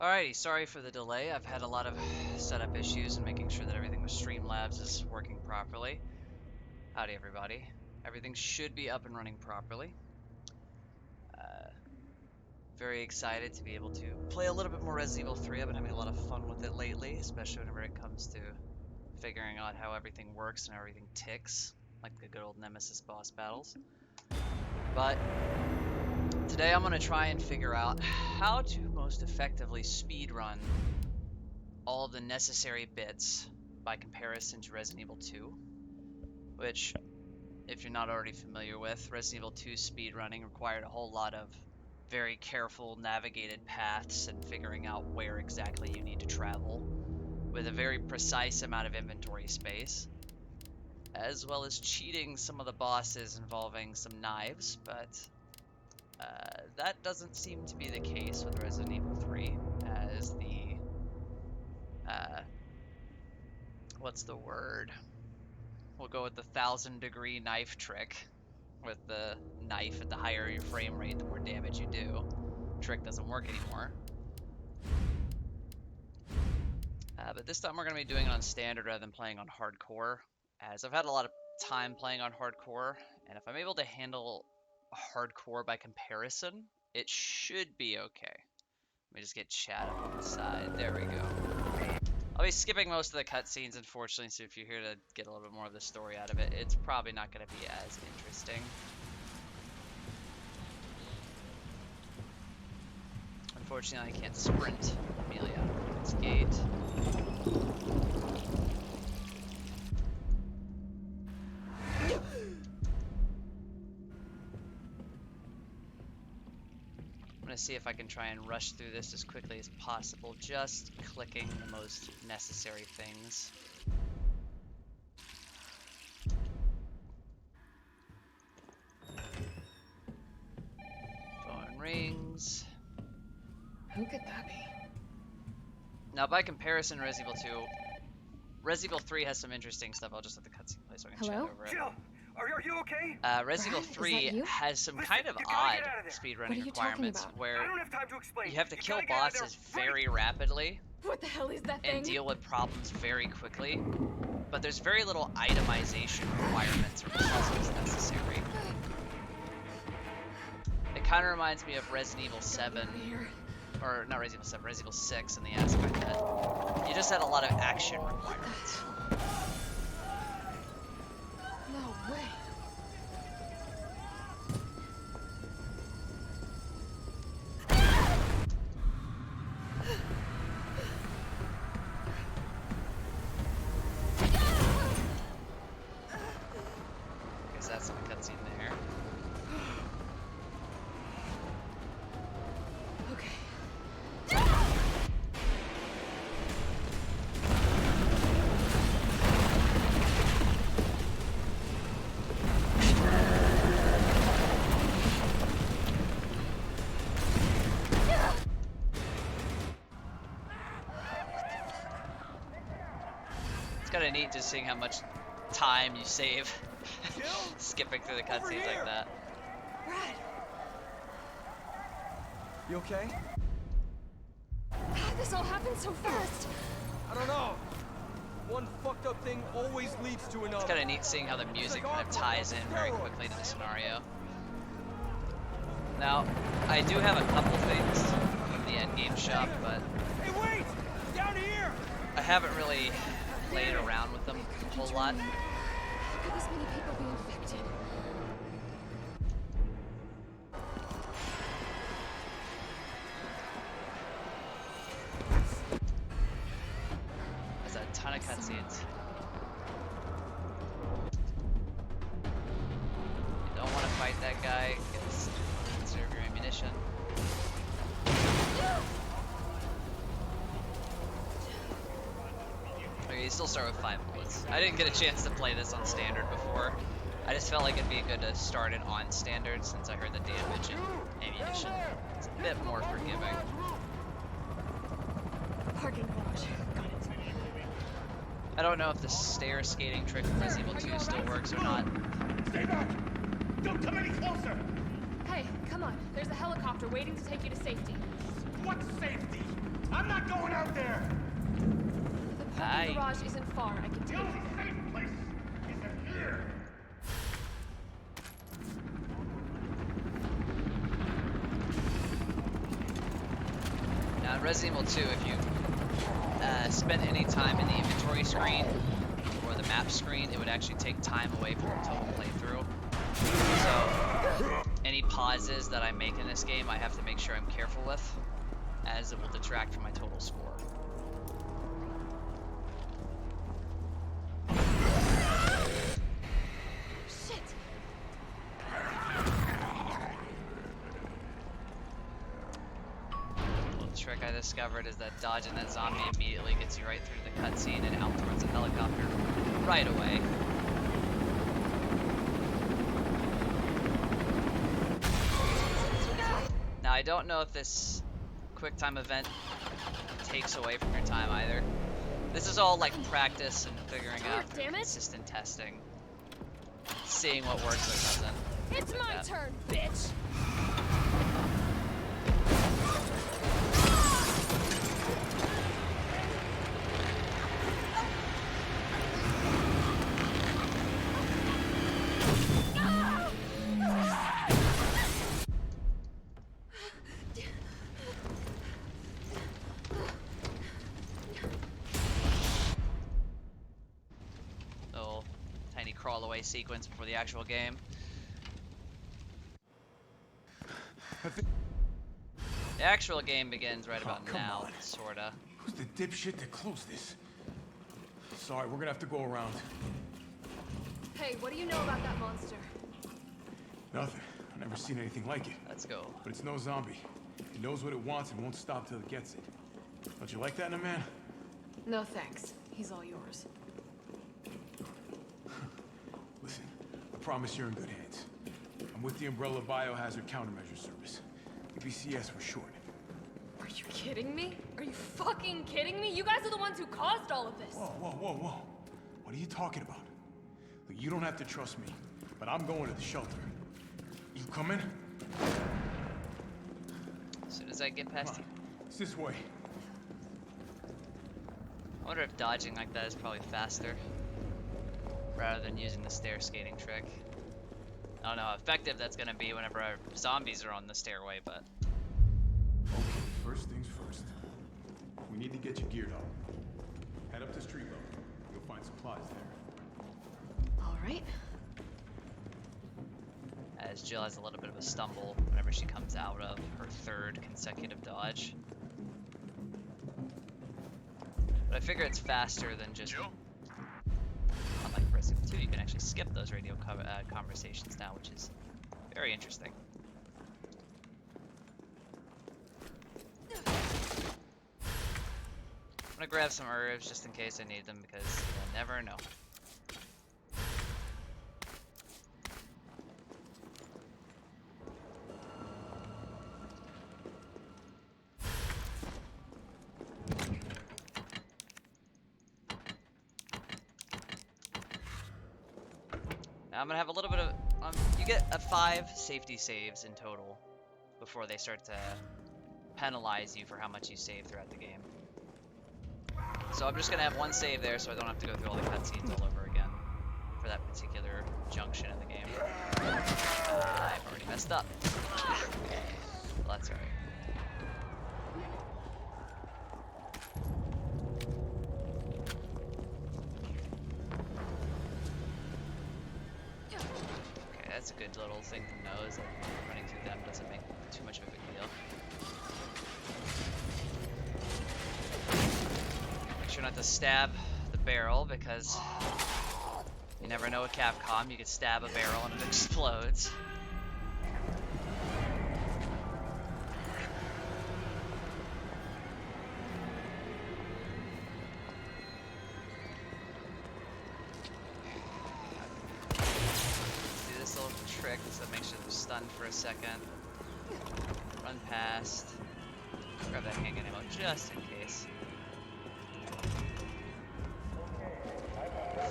Alrighty, sorry for the delay. I've had a lot of setup issues and making sure that everything with Streamlabs is working properly. Howdy everybody. Everything should be up and running properly. Very excited to be able to play a little bit more Resident Evil 3. I've been having a lot of fun with it lately, especially whenever it comes to figuring out how everything works and how everything ticks, like the good old Nemesis boss battles. But today I'm going to try and figure out how to most effectively speedrun all the necessary bits by comparison to Resident Evil 2, which, if you're not already familiar with, Resident Evil 2 speedrunning required a whole lot of very careful navigated paths and figuring out where exactly you need to travel with a very precise amount of inventory space, as well as cheating some of the bosses involving some knives, but that doesn't seem to be the case with Resident Evil 3, as the what's the word? We'll go with the 1,000-degree knife trick. With the knife, at the higher your frame rate, the more damage you do. Trick doesn't work anymore. But this time we're going to be doing it on standard rather than playing on hardcore, as I've had a lot of time playing on hardcore, and if I'm able to handle hardcore by comparison, it should be okay. Let me just get chat up on the side. There we go. I'll be skipping most of the cutscenes, unfortunately, so if you're here to get a little bit more of the story out of it, it's probably not going to be as interesting. Unfortunately, I can't sprint Amelia out of this gate. I'm going to see if I can try and rush through this as quickly as possible, just clicking the most necessary things. Phone rings. Who could that be? Now, by comparison, Resident Evil 2, Resident Evil 3 has some interesting stuff. I'll just let the cutscene play so I can chat over it. Jill, are you okay? Resident Evil 3 has some kind of odd speedrunning requirements where I don't have time to explain. you have to kill bosses very rapidly What the hell is that thing? and deal with problems very quickly, but there's very little itemization requirements or puzzles necessary. It kind of reminds me of Resident Evil 7, or not Resident Evil 7, Resident Evil 6 in the aspect that you just had a lot of action requirements. No way. Guess that's some cutscene there. Okay. It's kind of neat just seeing how much time you save skipping through the cutscenes like that. Brad, You okay? how'd this all happen so fast? I don't know. One fucked up thing always leads to another. It's kind of neat seeing how the music kind of ties in very quickly to the scenario. Now, I do have a couple things from the endgame shop, but Hey, wait! Down here! I haven't really played around with them a whole lot. How could this many people be infected? There's a ton of cutscenes. You don't want to fight that guy, conserve your ammunition. Okay, you still start with 5 bullets. I didn't get a chance to play this on standard before. I just felt like it'd be good to start it on standard since I heard the damage and ammunition is a bit more forgiving. Parking garage. Got it. I don't know if the stair skating trick from Resident Evil 2 still works or not. Stay back! Don't come any closer! Hey, come on. There's a helicopter waiting to take you to safety. What safety? I'm not going out there! The parking garage isn't far. I can The take only it. safe place is in here! Now in Resident Evil 2, if you spent any time in the inventory screen or the map screen, it would actually take time away from the total playthrough. So any pauses that I make in this game, I have to make sure I'm careful with, as it will detract from my total score. Shit! A little trick I discovered is that dodging that zombie immediately gets you right through the cutscene and out towards a helicopter right away. Now I don't know if this quick time event takes away from your time either. This is all like practice and figuring out through Damn it. consistent testing, seeing what works or doesn't. It's like my that. turn, bitch! Little tiny crawl away sequence before the actual game. The actual game begins right about come now, on. sorta. Who's the dipshit that closed this? Sorry, we're gonna have to go around. Hey, what do you know about that monster? Nothing. I've never seen anything like it. Let's go. But it's no zombie. It knows what it wants and won't stop till it gets it. Don't you like that in a man? No thanks. He's all yours. Listen, I promise you're in good hands. I'm with the Umbrella Biohazard Countermeasure Service. UBCS for short. Are you kidding me? Are you fucking kidding me? You guys are the ones who caused all of this. Whoa, whoa, whoa, whoa. What are you talking about? Look, you don't have to trust me, but I'm going to the shelter. You coming? As soon as I get past Come you. on. It's this way. I wonder if dodging like that is probably faster, rather than using the stair skating trick. I don't know how effective that's gonna be whenever our zombies are on the stairway, but Okay, first things first. We need to get you geared up. Head up to street level. You'll find supplies there. All right. as Jill has a little bit of a stumble whenever she comes out of her third consecutive dodge. But I figure it's faster than just... Jill? Unlike Resident Evil 2, you can actually skip those radio conversations now, which is very interesting. I'm gonna grab some herbs just in case I need them, because you'll never know. Now I'm gonna have a little bit of you get 5 safety saves in total before they start to penalize you for how much you save throughout the game. So I'm just gonna have 1 save there, so I don't have to go through all the cutscenes all over again for that particular junction in the game. I've already messed up. Well, that's alright. Okay, that's a good little thing to know, is that running through them doesn't make too much of a big deal. Make sure not to stab the barrel, because you never know with Capcom, you could stab a barrel and it explodes. Do this little trick so make sure they're stunned for a second. Run past. Grab that handgun ammo just in case.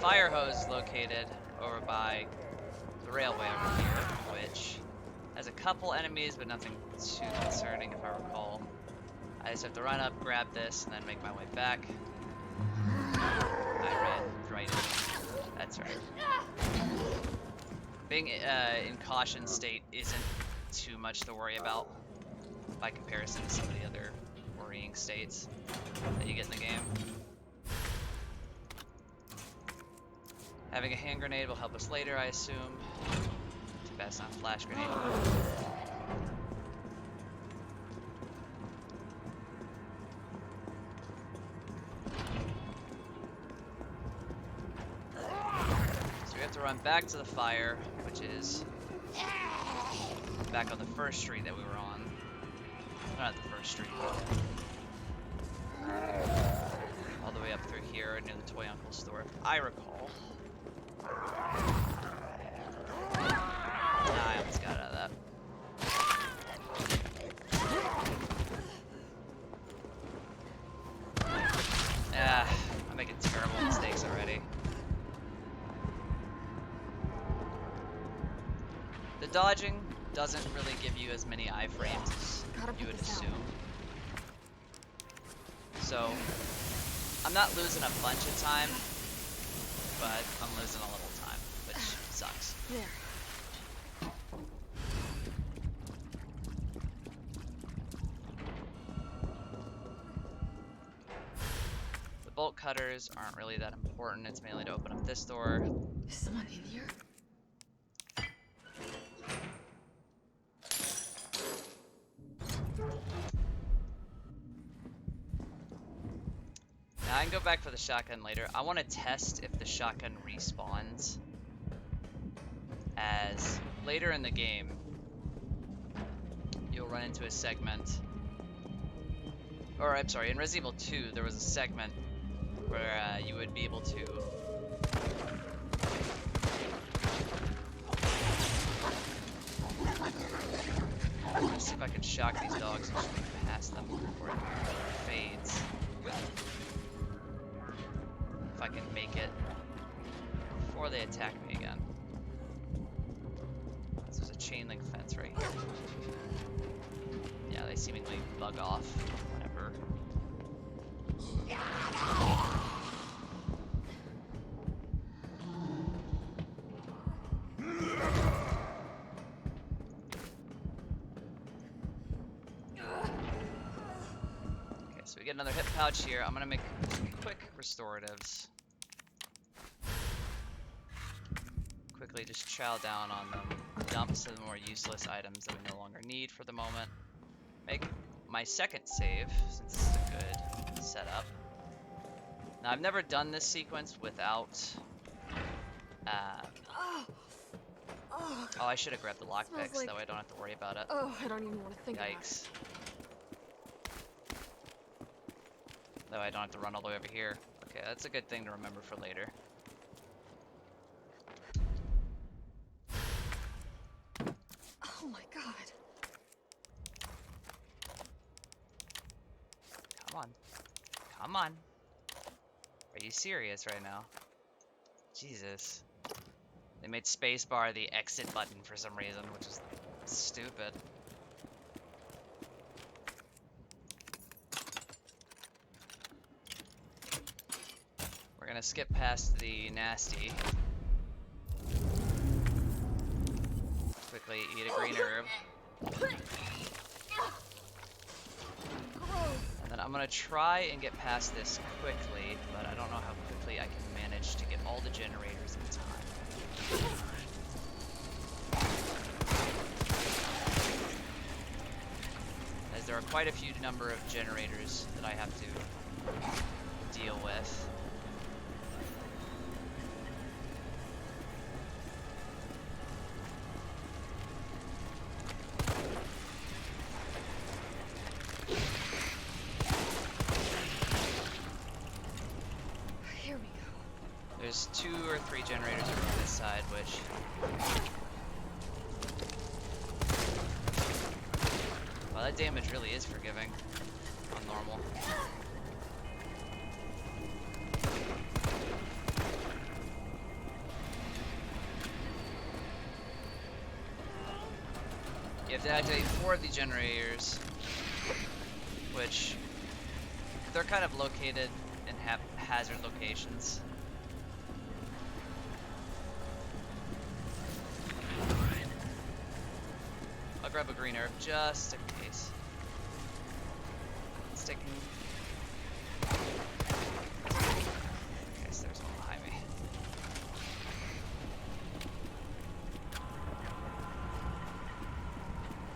Fire hose is located over by the railway over here, which has a couple enemies, but nothing too concerning if I recall. I just have to run up, grab this, and then make my way back. I ran right in. That's right. Being in caution state isn't too much to worry about by comparison to some of the other worrying states that you get in the game. Having a hand grenade will help us later, I assume. Too bad it's not a flash grenade. So we have to run back to the fire, which is back on the first street that we were on. Not the first street, but all the way up through here near the Toy Uncle store, if I recall. I almost got out of that. I'm making terrible mistakes already. The dodging doesn't really give you as many iframes as you would assume. So, I'm not losing a bunch of time, but I'm losing a little time, which sucks. There. The bolt cutters aren't really that important. It's mainly to open up this door. Is someone in here? Now I can go back for the shotgun later. I want to test if the shotgun respawns, as later in the game you'll run into a segment, or I'm sorry, in Resident Evil 2 there was a segment where you would be able to let's see if I can shock these dogs and just move past them before it fades. If I can make it before they attack me again. So there's a chain link fence right here. Yeah, they seemingly bug off whenever. Okay, so we get another hip pouch here. I'm gonna make some quick restoratives. Quickly just chow down on them, dump some more useless items that we no longer need for the moment. Make my second save, since this is a good setup. Now I've never done this sequence without oh, I should have grabbed the lockpicks, like... that way I don't have to worry about it. Oh, I don't even want to think about it. Yikes. That way I don't have to run all the way over here. Okay, that's a good thing to remember for later. Oh my god. Come on. Come on. Are you serious right now? Jesus. They made spacebar the exit button for some reason, which is stupid. We're gonna skip past the nasty. Quickly eat a green herb. And then I'm gonna try and get past this quickly, but I don't know how quickly I can manage to get all the generators in time. As there are quite a few number of generators that I have to deal with. Here we go. There's 2 or 3 generators over on this side, which well, that damage really is forgiving on normal. You have to activate 4 of the generators which they're kind of located in haphazard locations. I'll grab a green herb just in case. It's taking. Okay, so there's one behind me.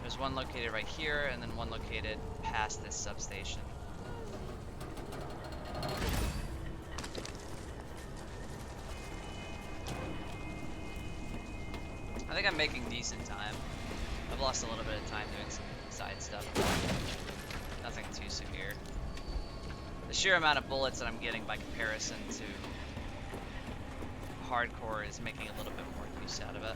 There's one located right here, and then one located past this substation. I think I'm making decent time. I've lost a little bit of time doing some side stuff. Nothing too severe. The sheer amount of bullets that I'm getting by comparison to hardcore is making a little bit more use out of it.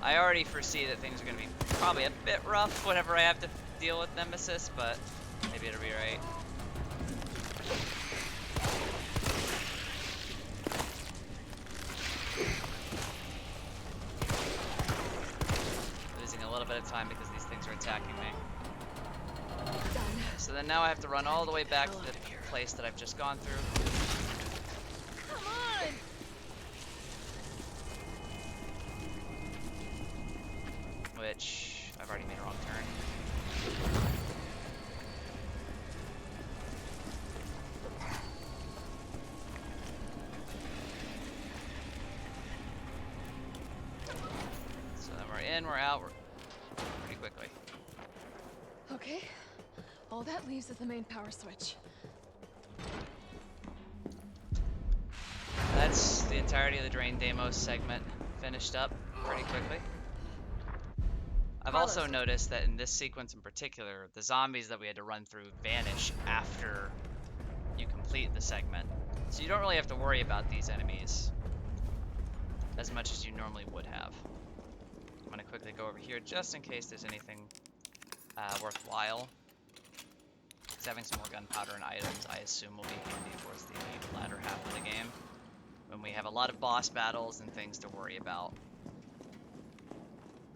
I already foresee that things are going to be probably a bit rough whenever I have to deal with Nemesis, but maybe it'll be right. Losing a little bit of time because these things are attacking me. So then now I have to run all the way back to the place that I've just gone through. Come on! Which I've already made a wrong turn. So then we're in, we're out, we're pretty quickly. Okay. All that leaves is the main power switch. That's the entirety of the Drain Deimos segment finished up pretty quickly. I've also noticed that in this sequence in particular, the zombies that we had to run through vanish after you complete the segment. So you don't really have to worry about these enemies as much as you normally would have. I'm going to quickly go over here just in case there's anything worthwhile. Because having some more gunpowder and items, I assume, will be handy towards the latter half of the game, when we have a lot of boss battles and things to worry about.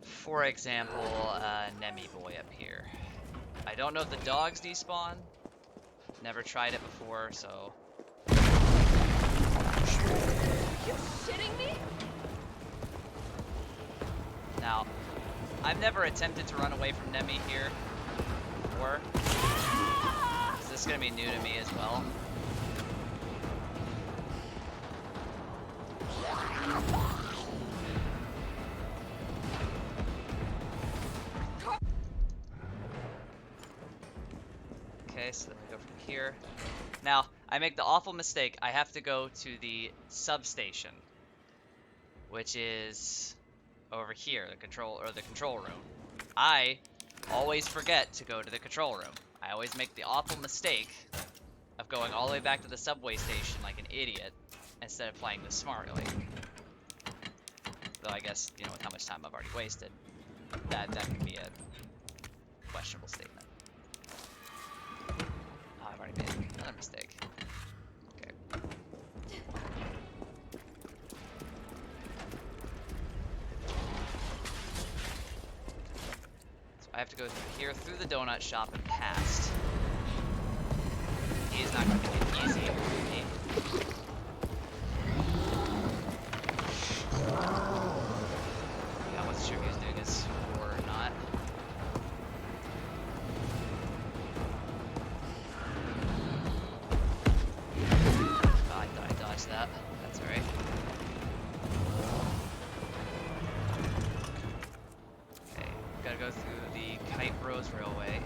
For example, Nemi Boy up here. I don't know if the dogs despawn. Never tried it before, so. You shitting me? Now, I've never attempted to run away from Nemi here before. So this is gonna be new to me as well. Okay, so then we go from here. Now, I make the awful mistake. I have to go to the substation, which is over here, the control room. I always forget to go to the control room. I always make the awful mistake of going all the way back to the subway station like an idiot instead of playing this smartly. Though I guess, you know, with how much time I've already wasted, that can be a questionable statement. Oh, I've already made another mistake. Okay. So I have to go through here, through the donut shop, and past. He is not going to be easy for me. Yeah, I wasn't sure if he was doing his war or not. Oh, I dodged that. That's alright. Okay, gotta go through the Kite Rose Railway.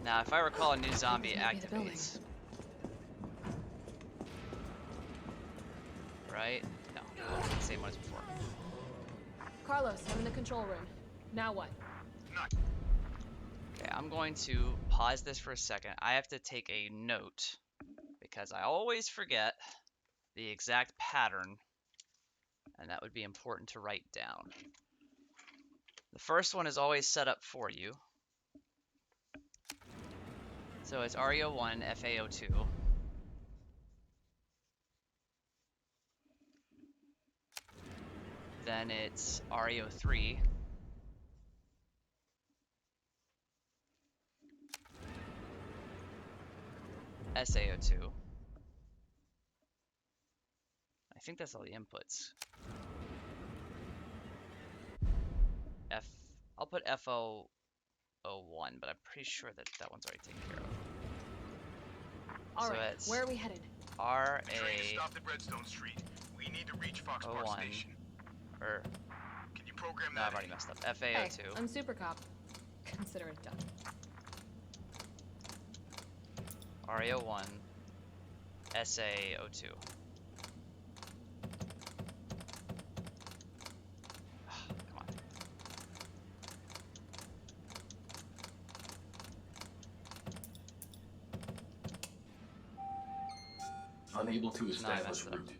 Now, if I recall, a new zombie activates. Right? No, same one as before. Carlos, I'm in the control room. Now what? Okay, I'm going to pause this for a second. I have to take a note because I always forget the exact pattern, and that would be important to write down. The first one is always set up for you. So it's REO1, FAO2. Then it's REO3. SAO2. I think that's all the inputs. I'll put FO01, but I'm pretty sure that that one's already taken care of. All So right, it's where are we headed? RA Train stopped at Redstone Street. We need to reach Fox Park 01 Station. or Can you program no, that? I've already messed up. Hey, FAO2. I'm Super Cop. Consider it done. REO1 SAO2. Come on. Unable to No, I establish messed it up. route.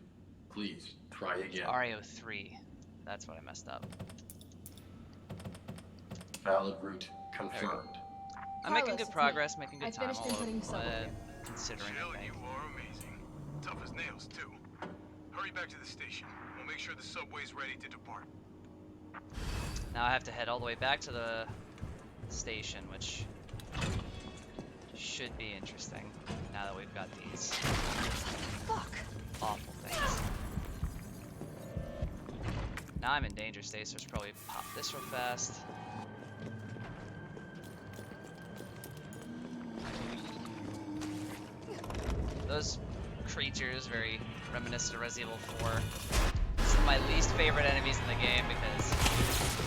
Please try again. REO3. That's what I messed up. Valid route confirmed. I'm making Carlos, good it's progress, me. making I good time. finished inputting subway. Considering Jill, I think. you are amazing. Tough as nails, too. Hurry back to the station. We'll make sure the subway's ready to depart. Now I have to head all the way back to the station, which should be interesting now that we've got these Fuck. awful things. Now I'm in danger state, so I should probably pop this real fast. Those creatures, very reminiscent of Resident Evil 4. Some of my least favorite enemies in the game because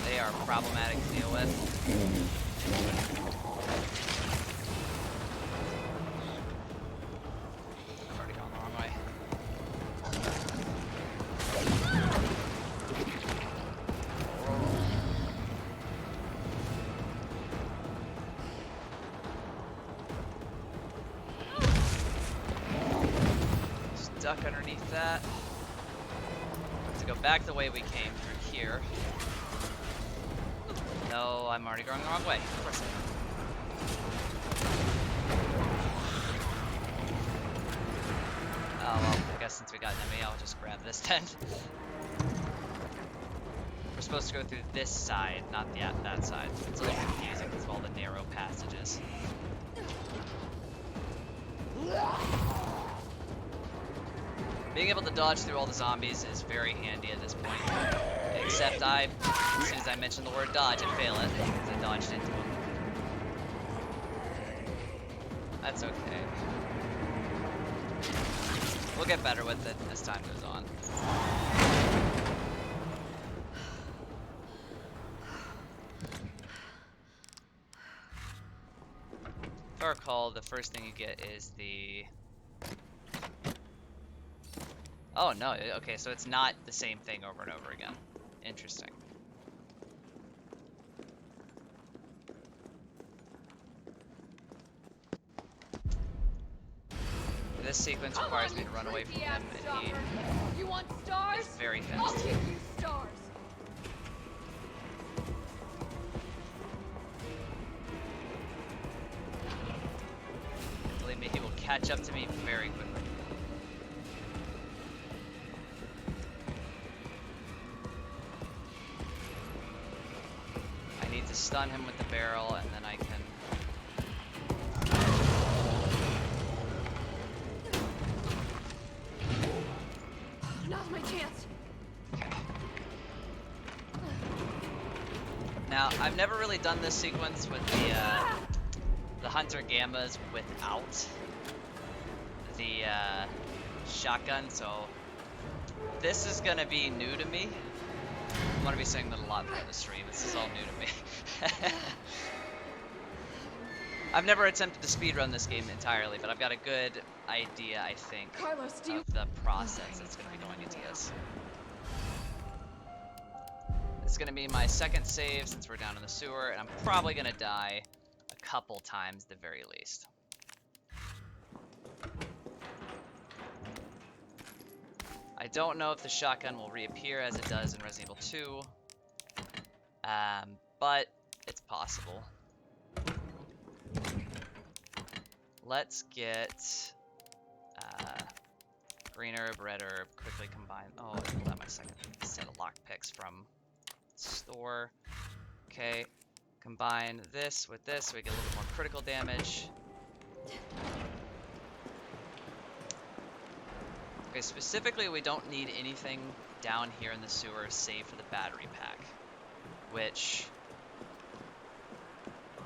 they are problematic to deal with. I've already gone the wrong way. Just duck underneath that. To go back the way we came through here. No, I'm already going the wrong way. Of course I am. Oh well, I guess since we got an enemy, I'll just grab this then. We're supposed to go through this side, not that side. It's a little confusing because of all the narrow passages. Being able to dodge through all the zombies is very handy at this point. Except as soon as I mention the word dodge, I fail it because I dodged into them. That's okay. We'll get better with it as time goes on. If I recall, the first thing you get is the... Oh no, okay, so it's not the same thing over and over again. Interesting. This sequence requires me to run away from him, and he You want stars? is very I'll fast. give you stars. Believe me, he will catch up to me very quickly. I need to stun him with the barrel, and then I can... Now's my chance. Now, I've never really done this sequence with the Hunter Gammas without the shotgun, so this is gonna be new to me. I'm gonna be saying that a lot throughout the stream. This is all new to me. I've never attempted to speedrun this game entirely, but I've got a good idea, I think, Carlos, do you... of the process that's going to be going into this. It's going to be my second save since we're down in the sewer, and I'm probably going to die a couple times at the very least. I don't know if the shotgun will reappear as it does in Resident Evil 2, but it's possible. Let's get Green herb, red herb, quickly combine. Oh, I pulled out my second set of lockpicks from store. Okay, combine this with this so we get a little bit more critical damage. Okay, specifically we don't need anything down here in the sewer save for the battery pack, which,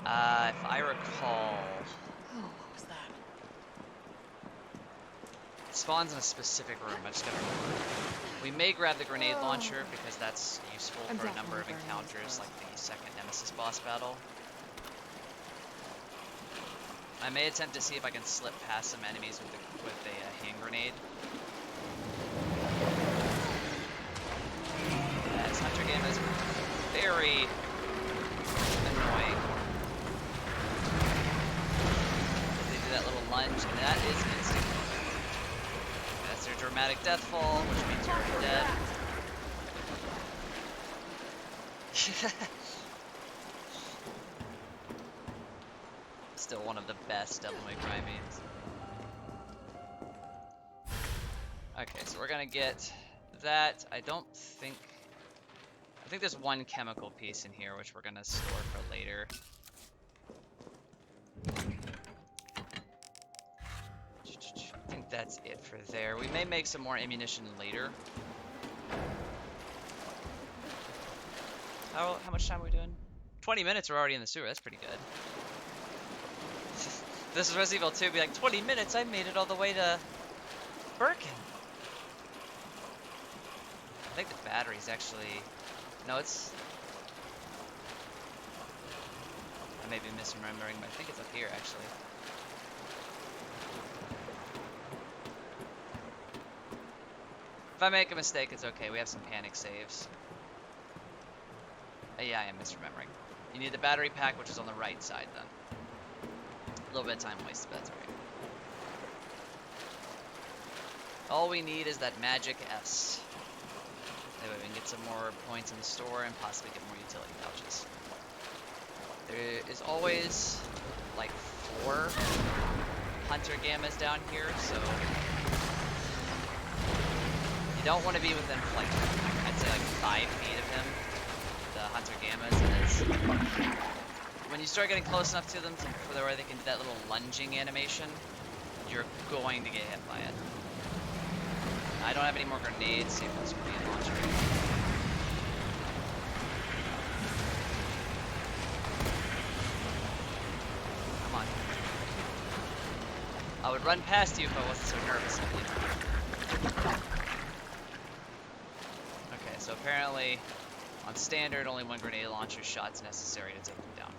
if I recall, Oh, what was that? it spawns in a specific room. I just gotta remember. We may grab the grenade launcher because that's useful I'm for a number of definitely burning this encounters, clothes. like the second Nemesis boss battle. I may attempt to see if I can slip past some enemies with a hand grenade. As Hunter Gamma is very annoying. They do that little lunge, and that is instant killing. That's their dramatic death fall, which means you're already dead. Still one of the best Devil May Cry memes. Okay, so we're gonna get that. I think there's one chemical piece in here which we're gonna store for later. I think that's it for there. We may make some more ammunition later. How much time are we doing? 20 minutes, we're already in the sewer. That's pretty good. This is Resident Evil 2, be like, 20 minutes, I made it all the way to Birkin. I think the battery's actually... No, it's... I may be misremembering, but I think it's up here, actually. If I make a mistake, it's okay. We have some panic saves. Yeah, I am misremembering. You need the battery pack, which is on the right side, then. A little bit of time wasted, but that's alright. All we need is that magic S. That way we can get some more points in the store and possibly get more utility pouches. There is always like 4 Hunter Gammas down here, so you don't want to be within like, I'd say like 5 feet of him, the Hunter Gammas, and it's, when you start getting close enough to them to where they can do that little lunging animation, you're going to get hit by it. I don't have any more grenades, see if this grenade launcher. Come on. I would run past you if I wasn't so nervous of you. Okay, so apparently on standard only 1 grenade launcher shot's necessary to take them down.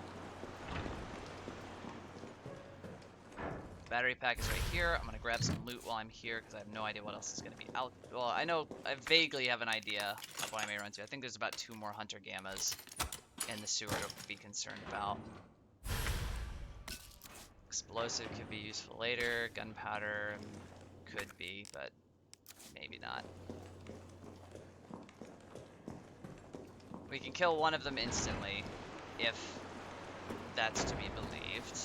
Battery pack is right here. I'm gonna grab some loot while I'm here because I have no idea what else is gonna be out. Well, I vaguely have an idea of what I may run to. I think there's about 2 more Hunter Gammas in the sewer to be concerned about. Explosive could be useful later. Gunpowder could be, but maybe not. We can kill one of them instantly if that's to be believed.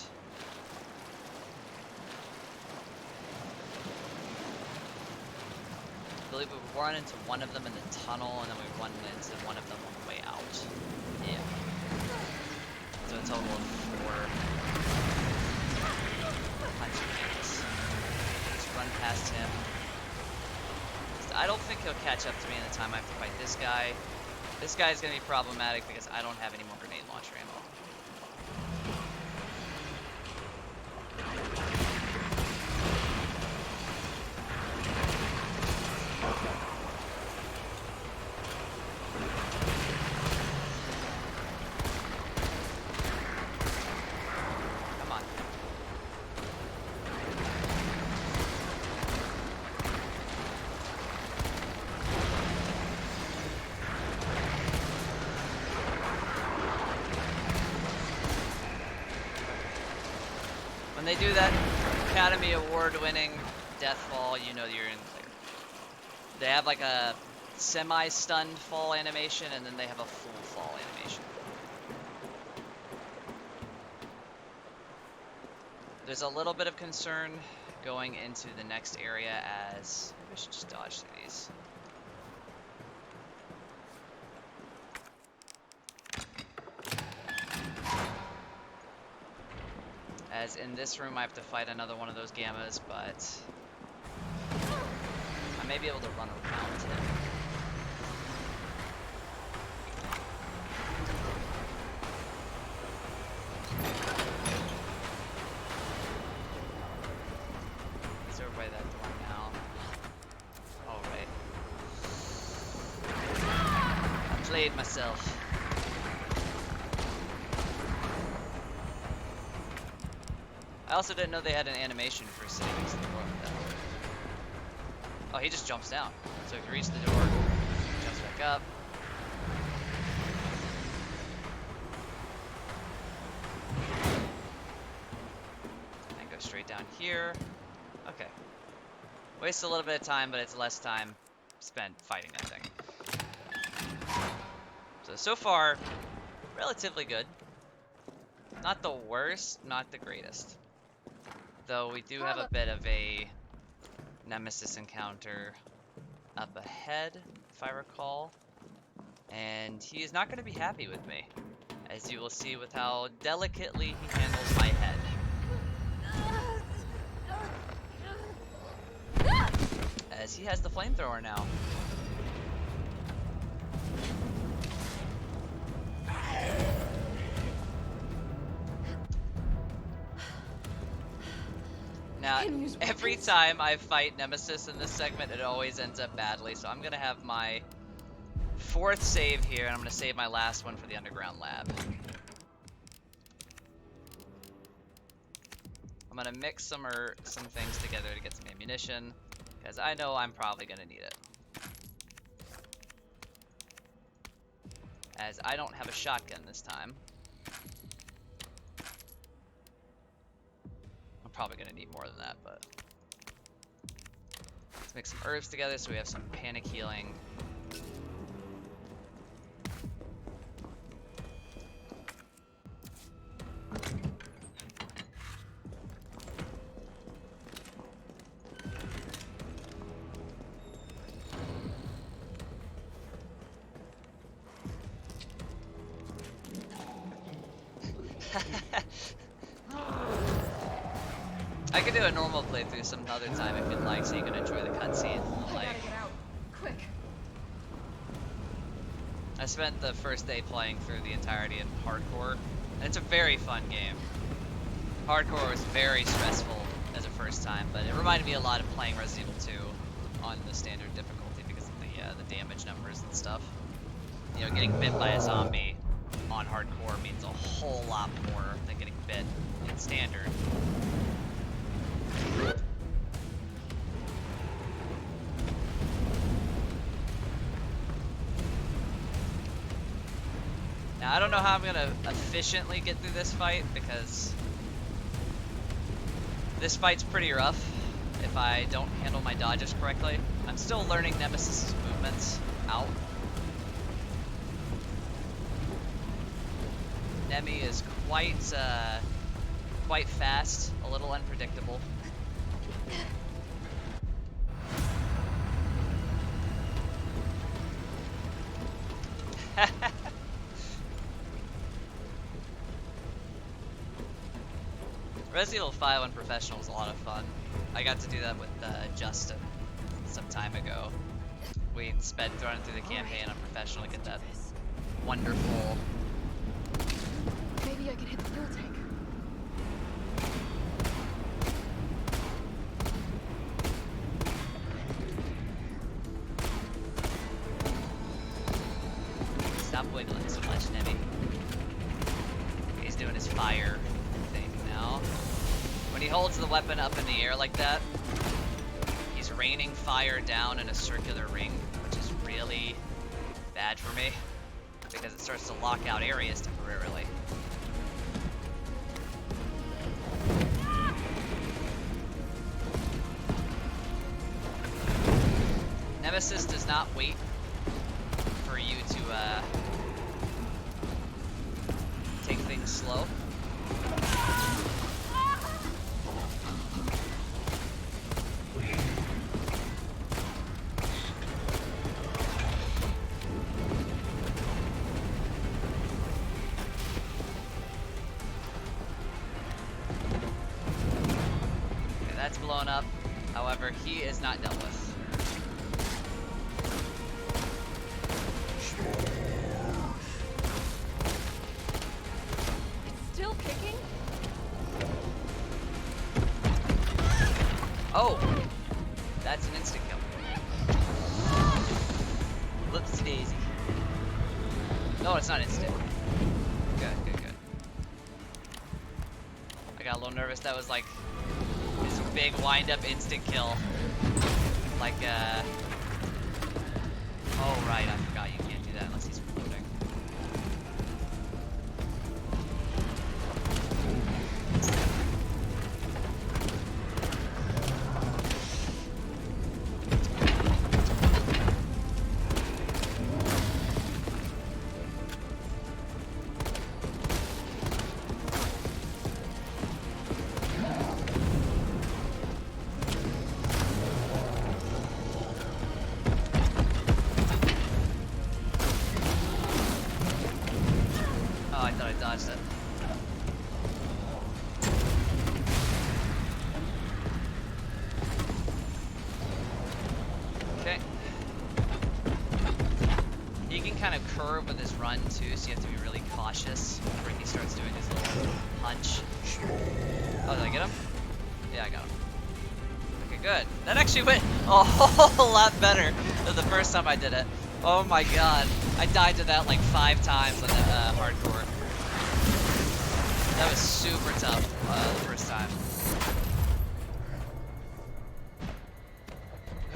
I believe we run into one of them in the tunnel, and then we run into one of them on the way out. Yeah. So a total of 4 Hunter Gammas. Just run past him. I don't think he'll catch up to me in the time I have to fight this guy. This guy's gonna be problematic because I don't have any more grenade launcher ammo. When they do that Academy Award-winning death fall, you know you're in clear. They have like a semi-stunned fall animation, and then they have a full fall animation. There's a little bit of concern going into the next area as I should just dodge through these. As in this room, I have to fight another one of those gammas, but I may be able to run around him. He's over by that door now. All right. I played myself. I also didn't know they had an animation for sitting next to the door like that. Oh, he just jumps down. So if you reach the door, he jumps back up. And go straight down here. Okay. Waste a little bit of time, but it's less time spent fighting that thing. So far, relatively good. Not the worst, not the greatest. Though we do have a bit of a nemesis encounter up ahead, if I recall. And he is not going to be happy with me, as you will see with how delicately he handles my head. As he has the flamethrower now. Now, every time I fight Nemesis in this segment, it always ends up badly, so I'm going to have my 4th save here, and I'm going to save my last one for the underground lab. I'm going to mix some things together to get some ammunition, because I know I'm probably going to need it. As I don't have a shotgun this time. Probably gonna need more than that, but let's mix some herbs together so we have some panic healing. I could do a normal playthrough some other time if you'd like, so you can enjoy the cutscene. Like, Get out. Quick. I spent the first day playing through the entirety in hardcore, and it's a very fun game. Hardcore was very stressful as a first time, but it reminded me a lot of playing Resident Evil 2 on the standard difficulty because of the damage numbers and stuff. You know, getting bit by a zombie on hardcore means a whole lot more than getting bit in standard. Now, I don't know how I'm gonna efficiently get through this fight because this fight's pretty rough if I don't handle my dodges correctly. I'm still learning Nemesis's movements out. Nemi is quite fast, a little unpredictable. Resident Evil 5 on Professional was a lot of fun. I got to do that with Justin some time ago. We sped running through the campaign on Professional to get that wonderful... Maybe I can hit the fuel tank. Stop wiggling so much, Nemi. He's doing his fire thing now. When he holds the weapon up in the air like that, he's raining fire down in a circular ring, which is really bad for me because it starts to lock out areas temporarily. Nemesis does not wait for you to take things slow. However, he is not dealt with. It's still kicking? Oh! That's an instant kill. Whoopsie daisy. No, it's not instant. Good. I got a little nervous. That was like this big wind-up instant kill. Like, oh right, I forgot you can't do that unless he's floating. Oh, I thought I dodged it. Okay. He can kind of curve with his run too, so you have to be really cautious whenever he starts doing his little punch. Oh, did I get him? Yeah, I got him. Okay, good. That actually went a whole lot better than the first time I did it. Oh my god. I died to that like 5 times on the hardcore. That was super tough the first time.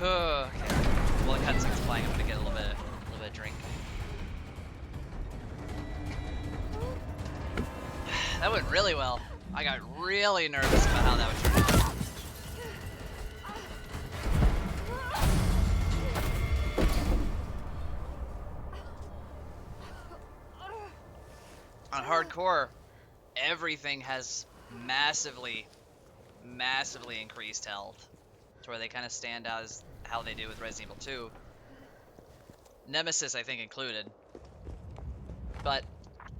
Okay. Well, the cutscene's playing. I'm gonna get a little bit of drink. That went really well. I got really nervous about how that would turn out. On hardcore, everything has massively increased health to where they kind of stand out as how they do with Resident Evil 2. Nemesis, I think, included. But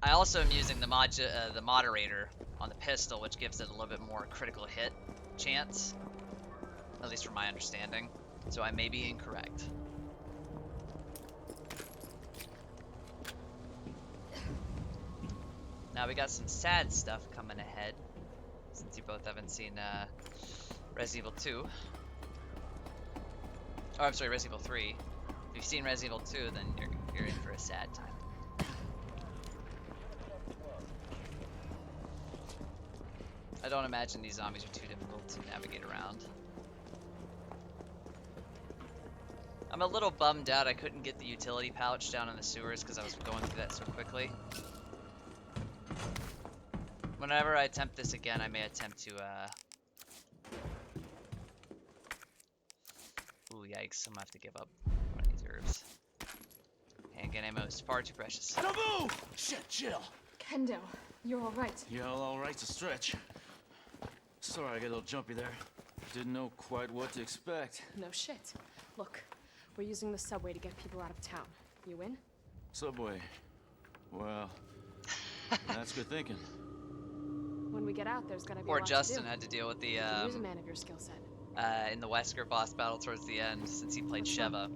I also am using the moderator on the pistol, which gives it a little bit more critical hit chance, at least from my understanding. So I may be incorrect. Now we got some sad stuff coming ahead, since you both haven't seen Resident Evil 2. Oh, I'm sorry, Resident Evil 3. If you've seen Resident Evil 2, then you're in for a sad time. I don't imagine these zombies are too difficult to navigate around. I'm a little bummed out I couldn't get the utility pouch down in the sewers because I was going through that so quickly. Whenever I attempt this again, I may attempt to, Ooh, yikes, I'm gonna have to give up one of these herbs. Handgun ammo is far too precious. Don't move! Shit, Jill. Kendo, you're alright. Yeah, all right's a stretch. Sorry, I got a little jumpy there. Didn't know quite what to expect. No shit. Look, we're using the subway to get people out of town. You in? Subway. Well, that's good thinking. When we get out, there's gonna be Poor a lot Justin to do. had to deal with the, You can use a man of your skill set. in the Wesker boss battle towards the end, since he played Sheva.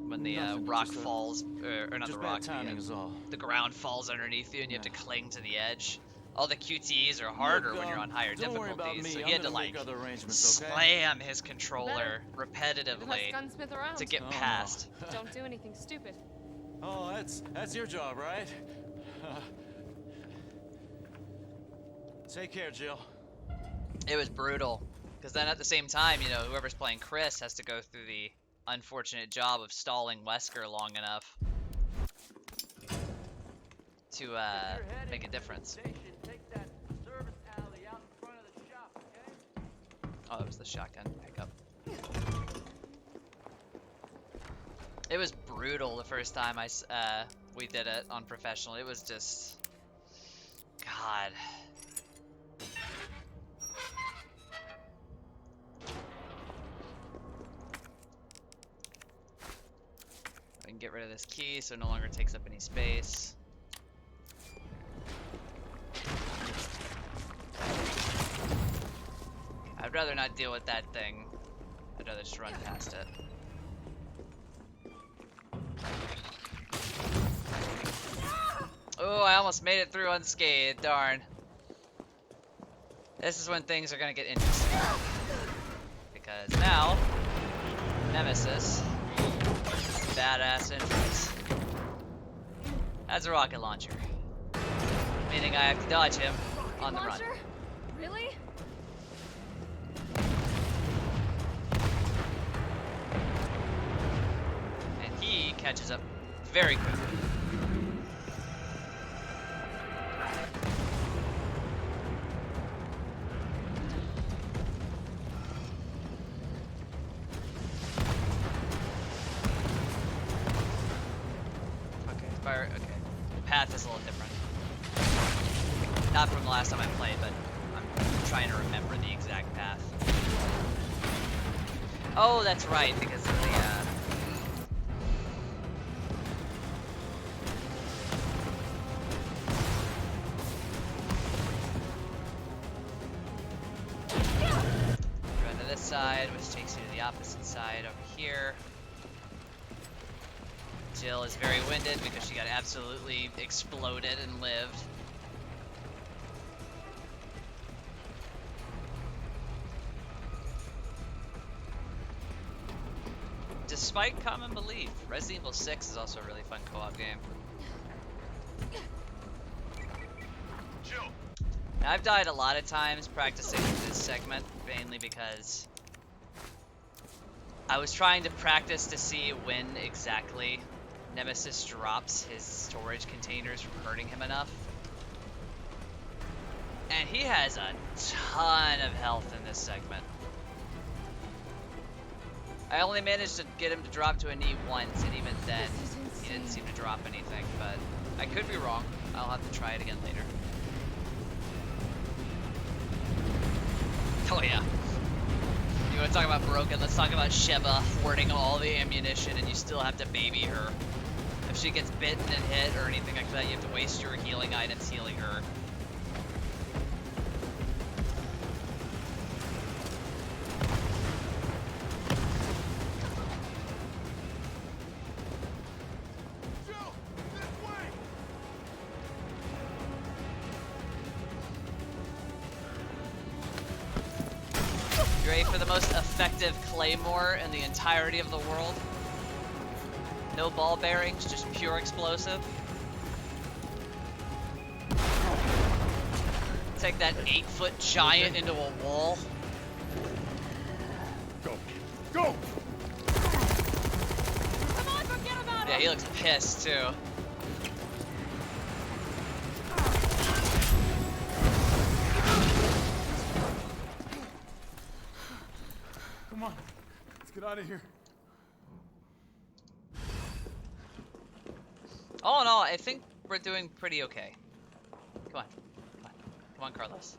When the Nothing, rock just, falls, or not Just the rock, bad timing is all. the ground falls underneath you and you have to cling to the edge. All the QTEs are harder Look, when you're on higher don't worry about difficulties, me. so I'm he had to gonna like make other arrangements, okay? slam his controller You're the repetitively best gunsmith around. to get Oh, no. past. Don't do anything stupid. Oh, that's your job, right? Take care, Jill. It was brutal, because then at the same time, you know, whoever's playing Chris has to go through the unfortunate job of stalling Wesker long enough to make a difference. Oh, that was the shotgun pickup. It was brutal the first time we did it on professional. It was just, God. I can get rid of this key so it no longer takes up any space. I'd rather not deal with that thing. I'd rather just run past it. Oh, I almost made it through unscathed, darn. This is when things are gonna get interesting. Because now, Nemesis, badass entrance, has a rocket launcher. Meaning I have to dodge him on the run. Launcher? Really? And he catches up very quickly. Okay. Path is a little different. Not from the last time I played, but I'm trying to remember the exact path. Oh, that's right, because of the, Run to this side, which takes you to the opposite side over here. Jill is very winded because she got absolutely exploded and lived. Despite common belief, Resident Evil 6 is also a really fun co-op game. Jill, Now, I've died a lot of times practicing this segment, mainly because I was trying to practice to see when exactly Nemesis drops his storage containers from hurting him enough. And he has a ton of health in this segment. I only managed to get him to drop to a knee once, and even then, he didn't seem to drop anything, but I could be wrong. I'll have to try it again later. Oh yeah. You want to talk about broken? Let's talk about Sheva hoarding all the ammunition, and you still have to baby her. If she gets bitten and hit or anything like that, you have to waste your healing items healing her. Jill, this way. You ready for the most effective claymore in the entirety of the world? No ball bearings, just pure explosive. Take that 8-foot giant into a wall. Go. Go! Come on, forget about Yeah, it! he looks pissed too. Come on. Let's get out of here. All in all, I think we're doing pretty okay. Come on. Come on. Come on, Carlos.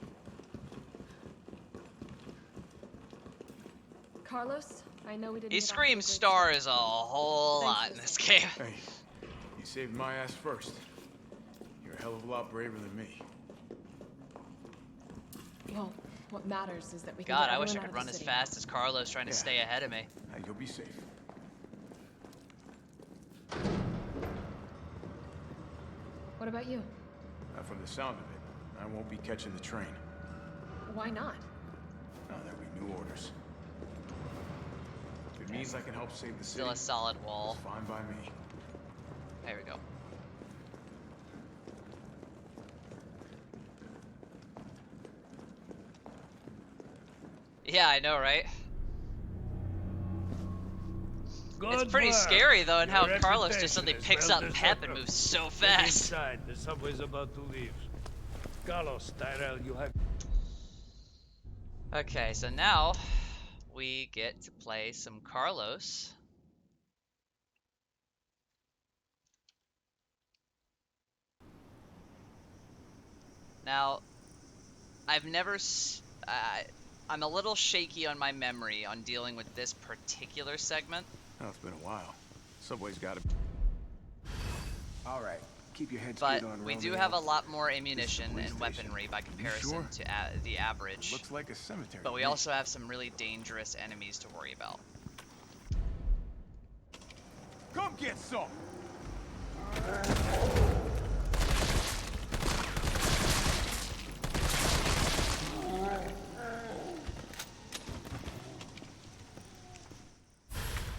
Carlos, I know we didn't He get off to a screams great stars a whole Thanks lot for in the this support. game. Hey, you saved my ass first. You're a hell of a lot braver than me. start. Well, what matters is that we can God, get I wish I everyone could out run of as the city. fast as Carlos trying to Yeah. stay ahead of me. You'll be safe. What about you? From the sound of it, I won't be catching the train. Why not? Now that we new orders. If it means I can help save the city, Still a solid wall. it's fine by me. There we go. Yeah, I know, right? It's pretty scary though, and how Carlos just suddenly picks up Pep and moves so fast. Inside, the subway's about to leave. Carlos, Tyrell, you have. Okay, so now we get to play some Carlos. Now, I've never. I'm a little shaky on my memory on dealing with this particular segment. Oh, it's been a while. Subway's got to. All right, Keep your head but screwed on, we do Romeo. have a lot more ammunition police and station. weaponry by comparison sure? to the average. Looks like a cemetery. But to we me. also have some really dangerous enemies to worry about. Come get some!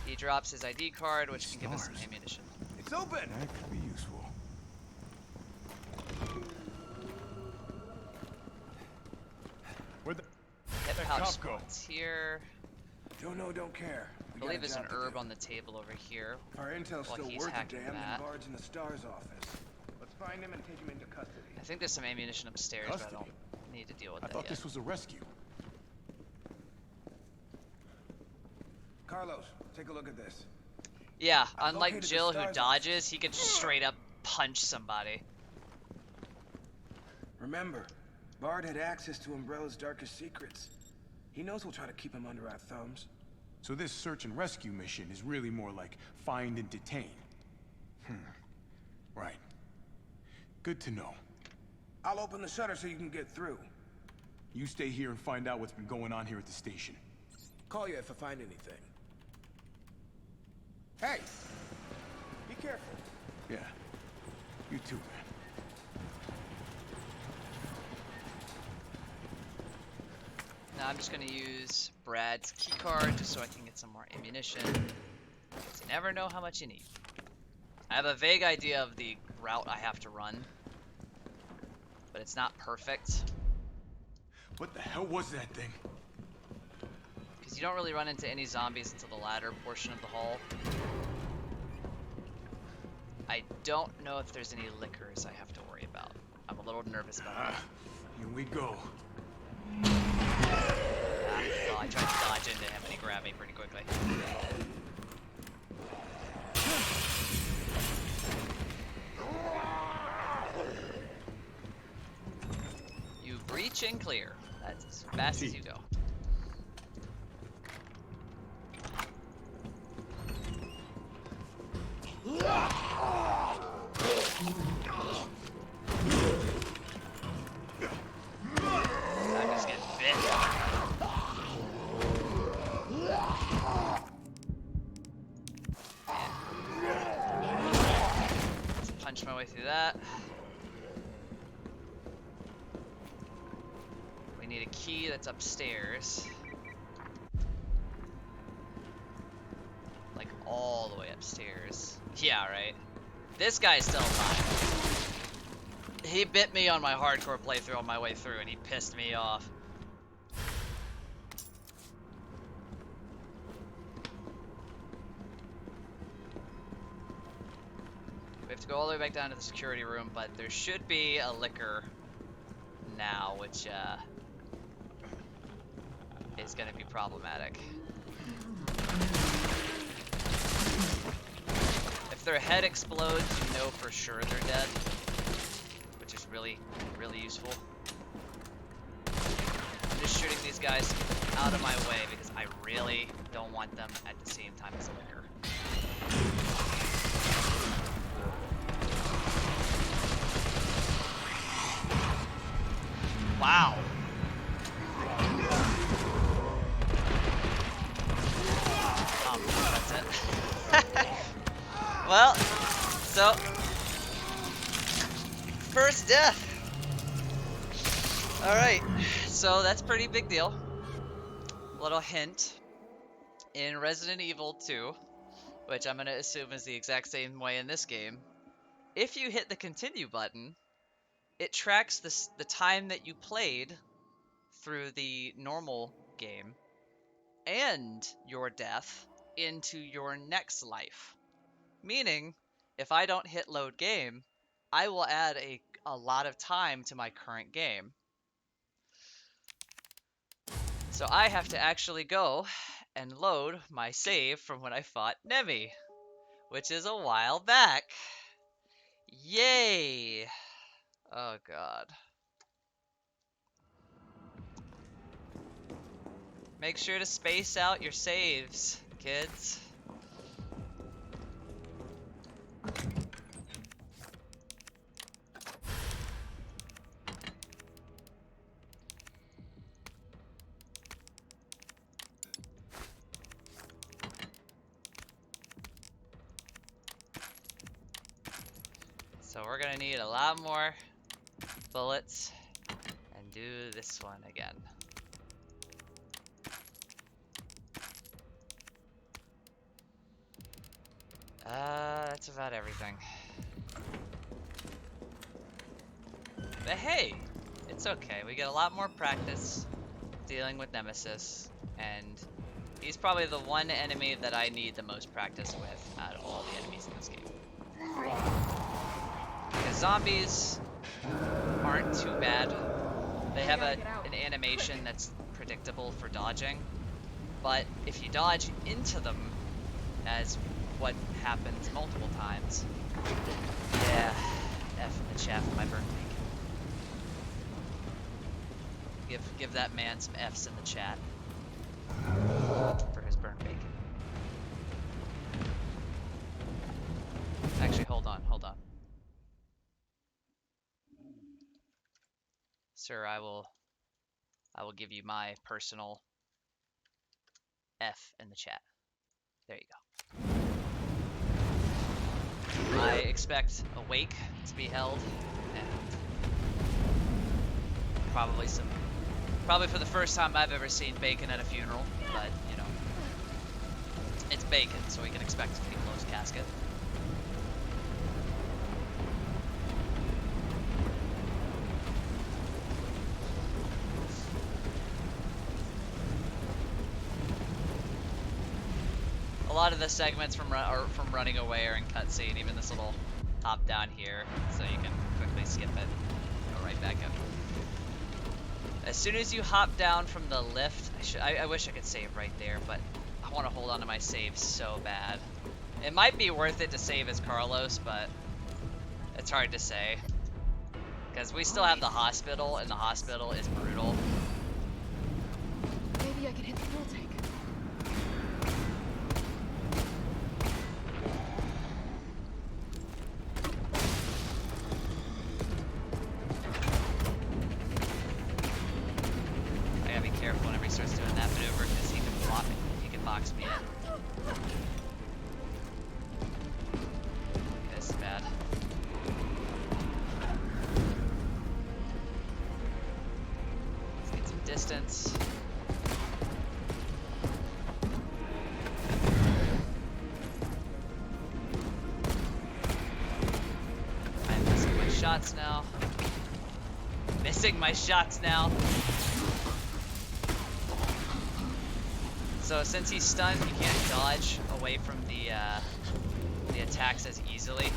He drops his ID card, which can give us some Stars. ammunition. It's open! That could be useful. Where'd the Hip that pouch cop go? spots here. Don't know, don't care. I believe there's an herb on the table over here. Our intel's while still he's worth a hacking damn, that. and Bard's in the STARS office. Let's find him and take him into custody. I think there's some ammunition upstairs, but I Custody? don't need to deal with I that thought yet. this was a rescue. Carlos, take a look at this. Yeah, I've unlike located the Jill who stars dodges, he could just straight up punch somebody. Remember, Bard had access to Umbrella's darkest secrets. He knows we'll try to keep him under our thumbs. So this search and rescue mission is really more like find and detain. Right. Good to know. I'll open the shutter so you can get through. You stay here and find out what's been going on here at the station. Call you if I find anything. Hey! Be careful. Yeah. You too, man. Now I'm just gonna use Brad's keycard just so I can get some more ammunition. 'Cause you never know how much you need. I have a vague idea of the route I have to run, but it's not perfect. What the hell was that thing? Because you don't really run into any zombies until the latter portion of the hall. I don't know if there's any liquors I have to worry about. I'm a little nervous about that. Here we go. Well, I tried to dodge into him and he grabbed me pretty quickly. You breach and clear. That's as fast as you go. I'm just getting bit. Let's punch my way through that. We need a key that's upstairs. Like all the way upstairs. Yeah, right. This guy's still alive. He bit me on my hardcore playthrough on my way through and he pissed me off. We have to go all the way back down to the security room, but there should be a liquor now, which is going to be problematic. If their head explodes, you know for sure they're dead, which is really, really useful. I'm just shooting these guys out of my way because I really don't want them at the same time as a liquor. Wow. That's it. Well, so first death. All right, so that's a pretty big deal. Little hint: in Resident Evil 2, which I'm gonna assume is the exact same way in this game, if you hit the continue button, it tracks the time that you played through the normal game and your death into your next life. Meaning, if I don't hit load game, I will add a lot of time to my current game. So I have to actually go and load my save from when I fought Nemi, which is a while back. Yay! Oh god. Make sure to space out your saves, kids. So we're gonna need a lot more bullets and do this one again. That's about everything. But hey, it's okay. We get a lot more practice dealing with Nemesis, and he's probably the one enemy that I need the most practice with out of all the enemies in this game. Because zombies aren't too bad. They have an animation that's predictable for dodging, but if you dodge into them, as what happens multiple times, yeah, F in the chat for my burnt bacon. Give that man some F's in the chat for his burnt bacon. Actually, hold on. Sir, I will give you my personal F in the chat. There you go. I expect a wake to be held, and probably for the first time I've ever seen bacon at a funeral, but you know, it's bacon, so we can expect it to be a closed casket. A lot of the segments from running away are in cutscene, even this little hop down here, so you can quickly skip it and go right back up. As soon as you hop down from the lift, I wish I could save right there, but I want to hold on to my save so bad. It might be worth it to save as Carlos, but it's hard to say. Because we still have the hospital, and the hospital is brutal. Maybe I can hit the fuel tank. I gotta be careful whenever he starts doing that maneuver, because he can block it. He can box me in. This is bad. Let's get some distance. I'm missing my shots now. Missing my shots now. So since he's stunned, he can't dodge away from the attacks as easily.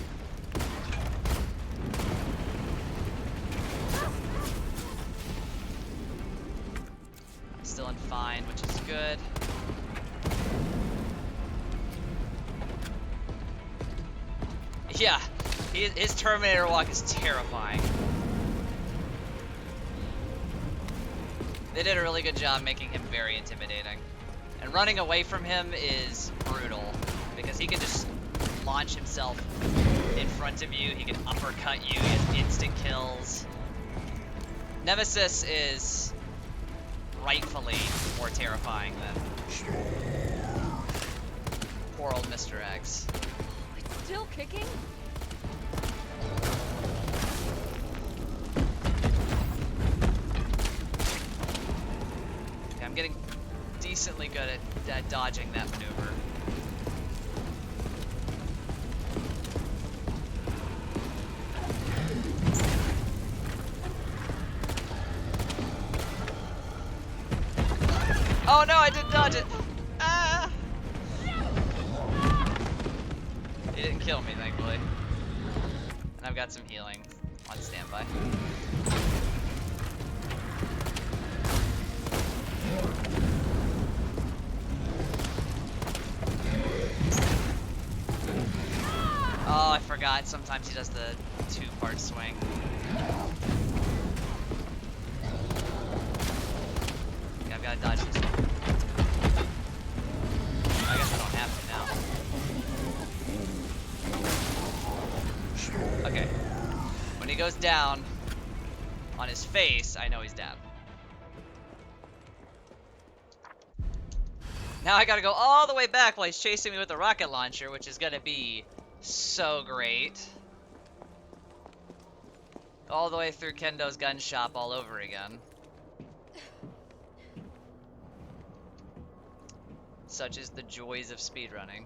I'm still in fine, which is good. Yeah, his Terminator walk is terrifying. They did a really good job making him very intimidating. And running away from him is brutal, because he can just launch himself in front of you, he can uppercut you, he has instant kills. Nemesis is rightfully more terrifying than poor old Mr. X. It's still kicking? Okay, I'm getting decently good at dodging that maneuver. Oh no, I didn't dodge it! Ah! He didn't kill me, thankfully. And I've got some healing on standby. Oh, I forgot. Sometimes he does the two-part swing. Okay, I've got to dodge this one. I guess I don't have to now. Okay. When he goes down on his face, I know he's down. Now I gotta go all the way back while he's chasing me with a rocket launcher, which is gonna be so great. All the way through Kendo's gun shop all over again. Such is the joys of speedrunning.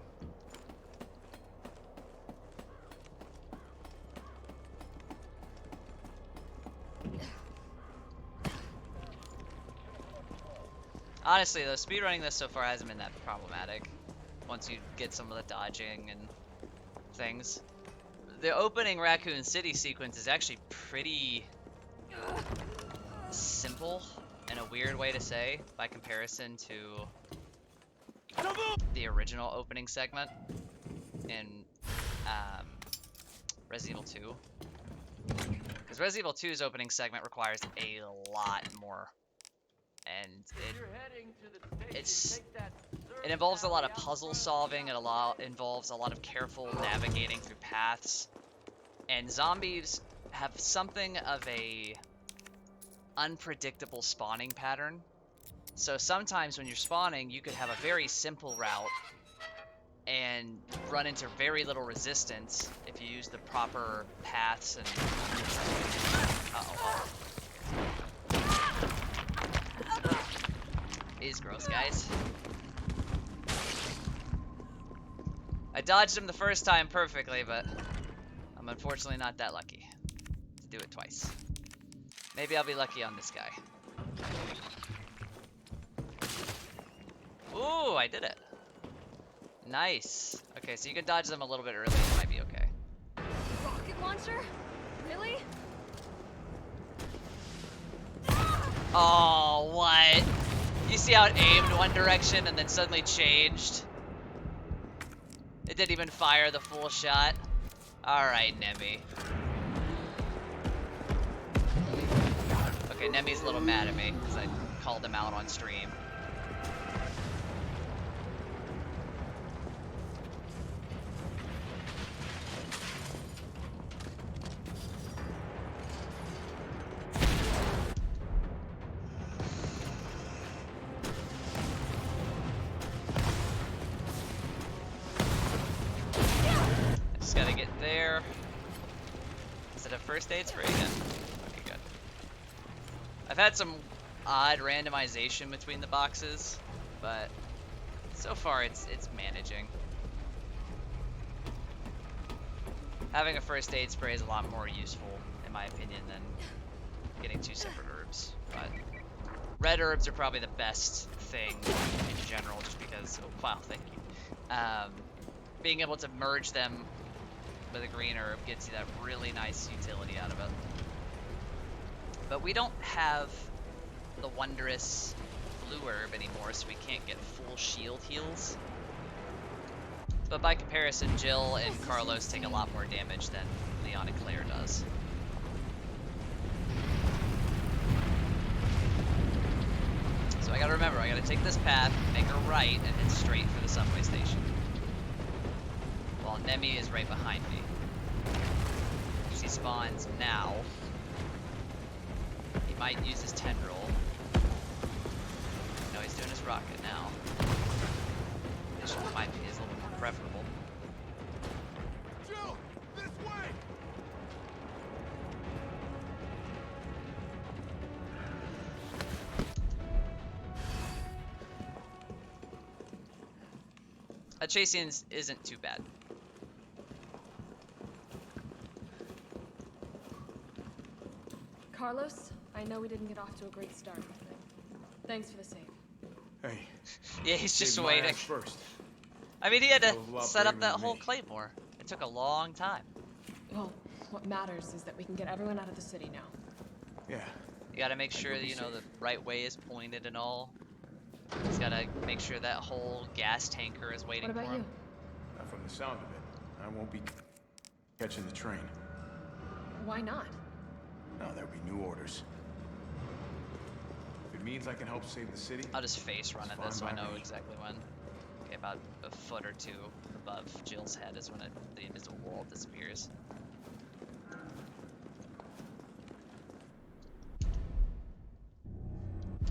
Honestly though, speedrunning this so far hasn't been that problematic. Once you get some of the dodging and things. The opening Raccoon City sequence is actually pretty simple in a weird way to say by comparison to the original opening segment in Resident Evil 2. Because Resident Evil 2's opening segment requires a lot more. And it involves a lot of puzzle solving, it involves a lot of careful navigating through paths. And zombies have something of a unpredictable spawning pattern. So sometimes when you're spawning, you could have a very simple route and run into very little resistance if you use the proper paths and... Uh-oh. Is gross, guys. I dodged him the first time perfectly, but I'm unfortunately not that lucky to do it twice. Maybe I'll be lucky on this guy. Ooh, I did it. Nice. Okay, so you can dodge them a little bit early. It might be okay. Rocket launcher? Really? Oh, what? You see how it aimed one direction and then suddenly changed? It didn't even fire the full shot. Alright, Nemi. Okay, Nemi's a little mad at me because I called him out on stream. Just gotta get there. Is it a first aid spray again? Okay, good. I've had some odd randomization between the boxes, but so far it's managing. Having a first aid spray is a lot more useful, in my opinion, than getting two separate herbs. But red herbs are probably the best thing in general, just because. Oh, wow, thank you. Being able to merge them with a green herb gets you that really nice utility out of it. But we don't have the wondrous blue herb anymore, so we can't get full shield heals. But by comparison, Jill and Carlos take a lot more damage than Leon and Claire does. So I gotta remember, I gotta take this path, make a right, and head straight for the subway station. While Nemi is right behind me. He spawns now. He might use his tendril. No, he's doing his rocket now. Which, in my opinion, is a little bit more preferable. Jill, this way! Chasing isn't too bad. Carlos, I know we didn't get off to a great start. Thanks for the save. Hey, Yeah, he's just saved my waiting. ass first. I mean, he had Hell of a to lot set up braver that than whole me. claymore. It took a long time. Well, what matters is that we can get everyone out of the city now. Yeah. You gotta make sure that, you know, the right way is pointed and all. He's gotta make sure that whole gas tanker is waiting What for about him. you? Not from the sound of it. I won't be catching the train. Why not? No, there'll be new orders. If it means I can help save the city, I'll just face run It's at this so I fine by know me. exactly when. Okay, about a foot or two above Jill's head is when the invisible wall disappears.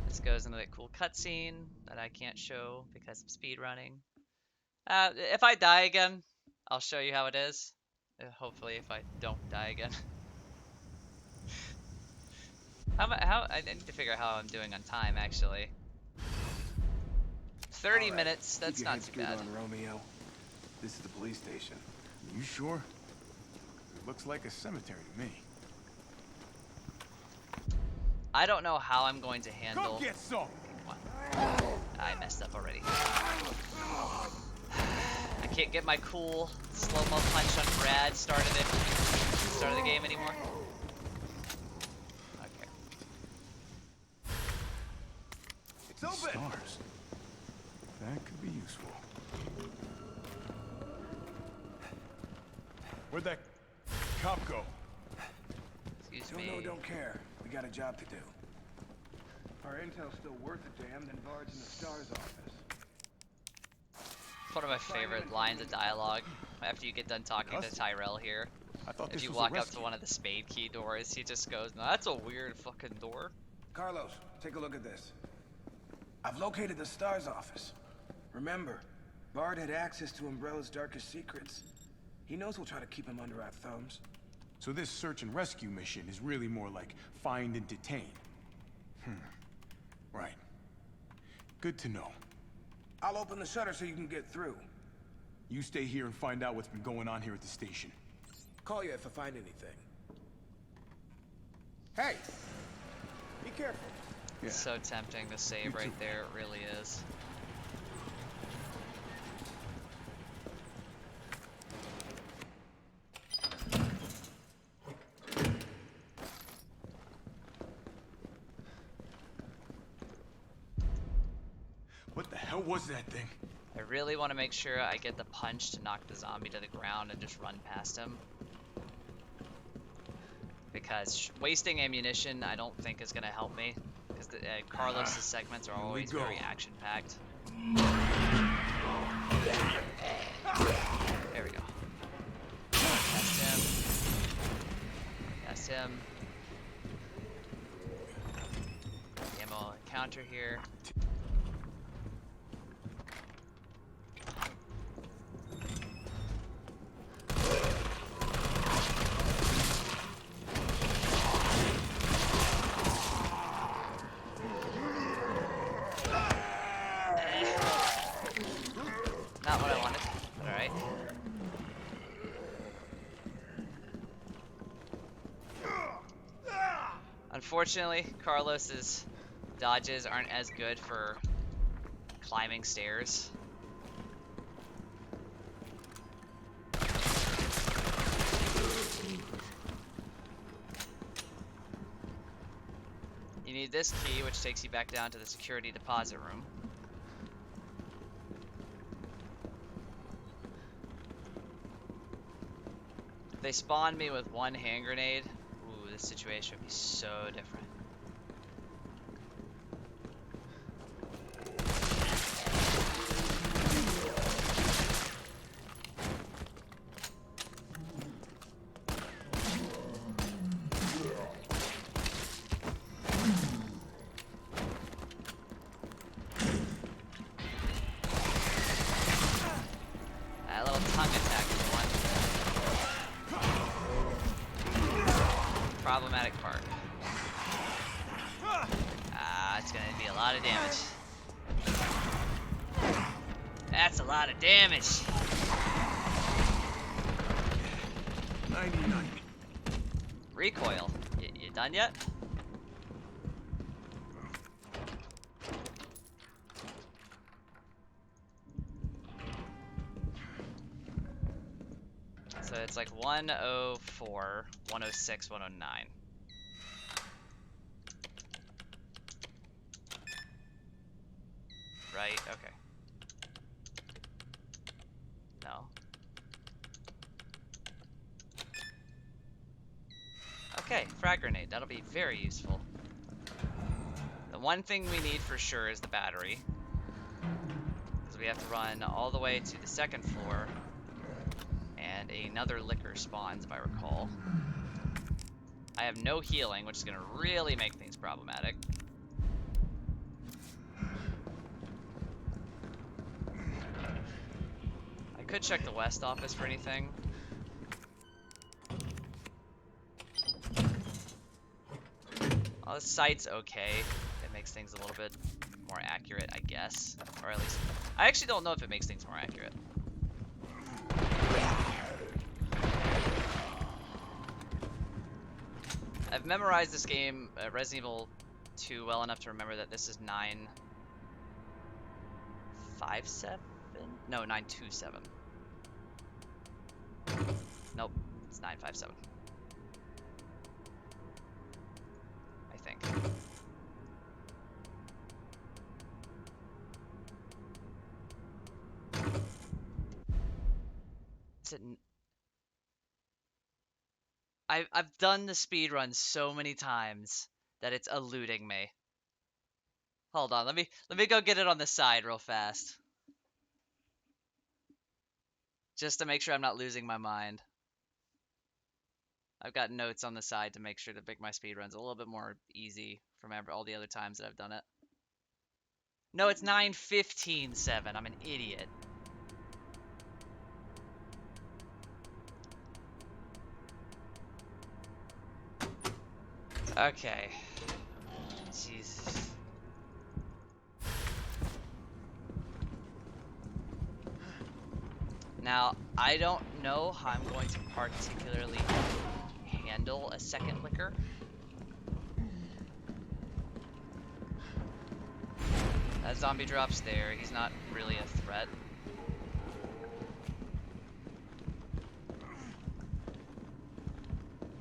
This goes into that cool cutscene that I can't show because of speedrunning. If I die again, I'll show you how it is. Hopefully if I don't die again. I need to figure out how I'm doing on time, actually. 30 All right, minutes, keep that's your not head too screwed bad. on, Romeo. This is the police station. You sure? It looks like a cemetery to me. I don't know how I'm going to handle... Come get some! I messed up already. I can't get my cool slow-mo punch on Brad start of the game anymore. Okay. It's open. Stars. That could be useful. Where'd that cop go? Excuse Don't me. know, don't care. We got a job to do. Our intel's still worth a damn, then Bard's in the STARS office. It's one of my favorite lines of dialogue after you get done talking to Tyrell here. I thought If this you was walk a up rescue. to one of the spade key doors, he just goes, "No, that's a weird fucking door." Carlos, take a look at this. I've located the STARS office. Remember, Bard had access to Umbrella's darkest secrets. He knows we'll try to keep him under our thumbs. So this search and rescue mission is really more like find and detain. Right. Good to know. I'll open the shutter so you can get through. You stay here and find out what's been going on here at the station. Call you if I find anything. Hey! Be careful. Yeah. It's so tempting to save You right too. there, it really is. What the hell was that thing? I really want to make sure I get the punch to knock the zombie to the ground and just run past him. Because wasting ammunition I don't think is going to help me. Because Carlos' segments are Here we always go. very action-packed. There we go. That's him. That's him. Ammo counter here. Not what I wanted, but alright. Unfortunately, Carlos's dodges aren't as good for climbing stairs. You need this key, which takes you back down to the security deposit room. If they spawned me with one hand grenade, ooh, this situation would be so different. That little tongue attack is the one problematic part. Ah, it's gonna be a lot of damage. That's a lot of damage. 99. Recoil. You done yet? So it's like 104, 106, 109. Right? Okay. No. Okay, frag grenade. That'll be very useful. The one thing we need for sure is the battery. Because we have to run all the way to the second floor. And another liquor spawns, if I recall. I have no healing, which is going to really make things problematic. I could check the west office for anything. Well, the sight's okay. It makes things a little bit more accurate, I guess. Or at least, I actually don't know if it makes things more accurate. I've memorized this game, Resident Evil 2, well enough to remember that this is 957? No, 927. Nope, it's 957. I think. Is it I've done the speed run so many times that it's eluding me. Hold on, let me go get it on the side real fast. Just to make sure I'm not losing my mind. I've got notes on the side to make sure to make my speed runs a little bit more easy from all the other times that I've done it. No, it's 9:15:7. I'm an idiot. Okay. Jesus. Now, I don't know how I'm going to particularly handle a second liquor. That zombie drops there. He's not really a threat.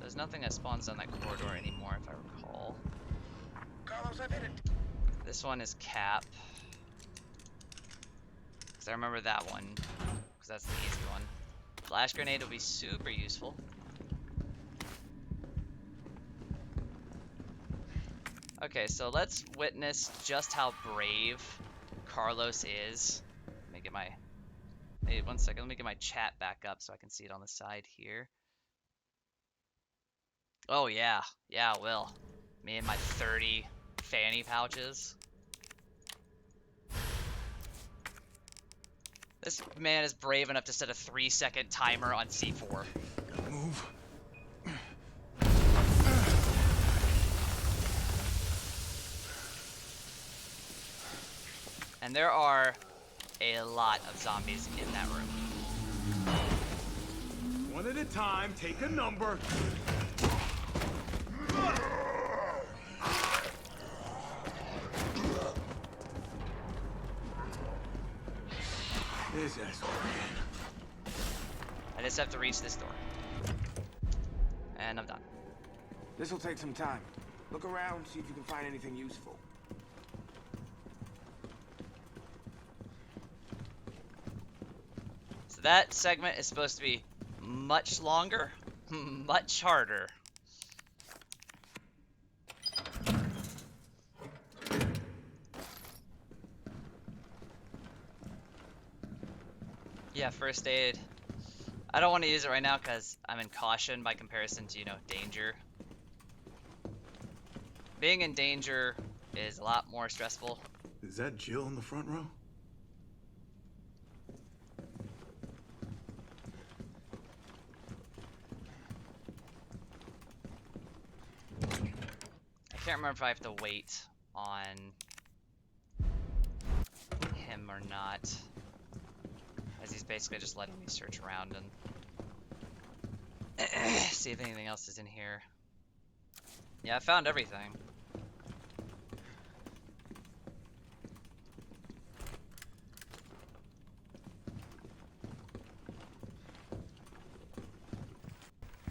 There's nothing that spawns down that corridor anymore, if I recall. Carlos, I've hit it. This one is Cap. Because I remember that one. Because that's the easy one. Flash grenade will be super useful. Okay, so let's witness just how brave Carlos is. Let me get my... Hey, 1 second. Let me get my chat back up so I can see it on the side here. Oh yeah, yeah, I will. Me and my 30 fanny pouches. This man is brave enough to set a 3-second timer on C4. Move. And there are a lot of zombies in that room. One at a time, take a number. This asshole again. I just have to reach this door. And I'm done. This'll take some time. Look around, see if you can find anything useful. So that segment is supposed to be much longer, much harder. Yeah, first aid. I don't want to use it right now because I'm in caution by comparison to, danger. Being in danger is a lot more stressful. Is that Jill in the front row? I can't remember if I have to wait on him or not. As he's basically just letting me search around and see if anything else is in here. Yeah, I found everything.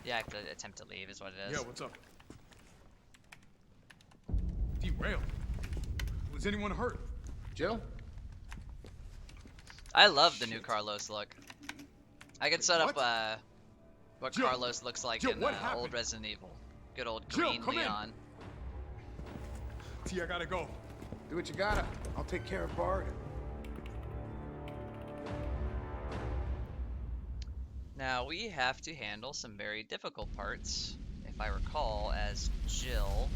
Yeah, I have to attempt to leave is what it is. Yeah, what's up? Derailed. Was anyone hurt? Jill? I love the new Carlos look. I could set up What? what Jill, Carlos looks like Jill, in what old happened? Resident Evil. Good old Jill, green come in. Leon. T, I gotta go. Do what you gotta. I'll take care of Bard. Now we have to handle some very difficult parts, if I recall, as Jill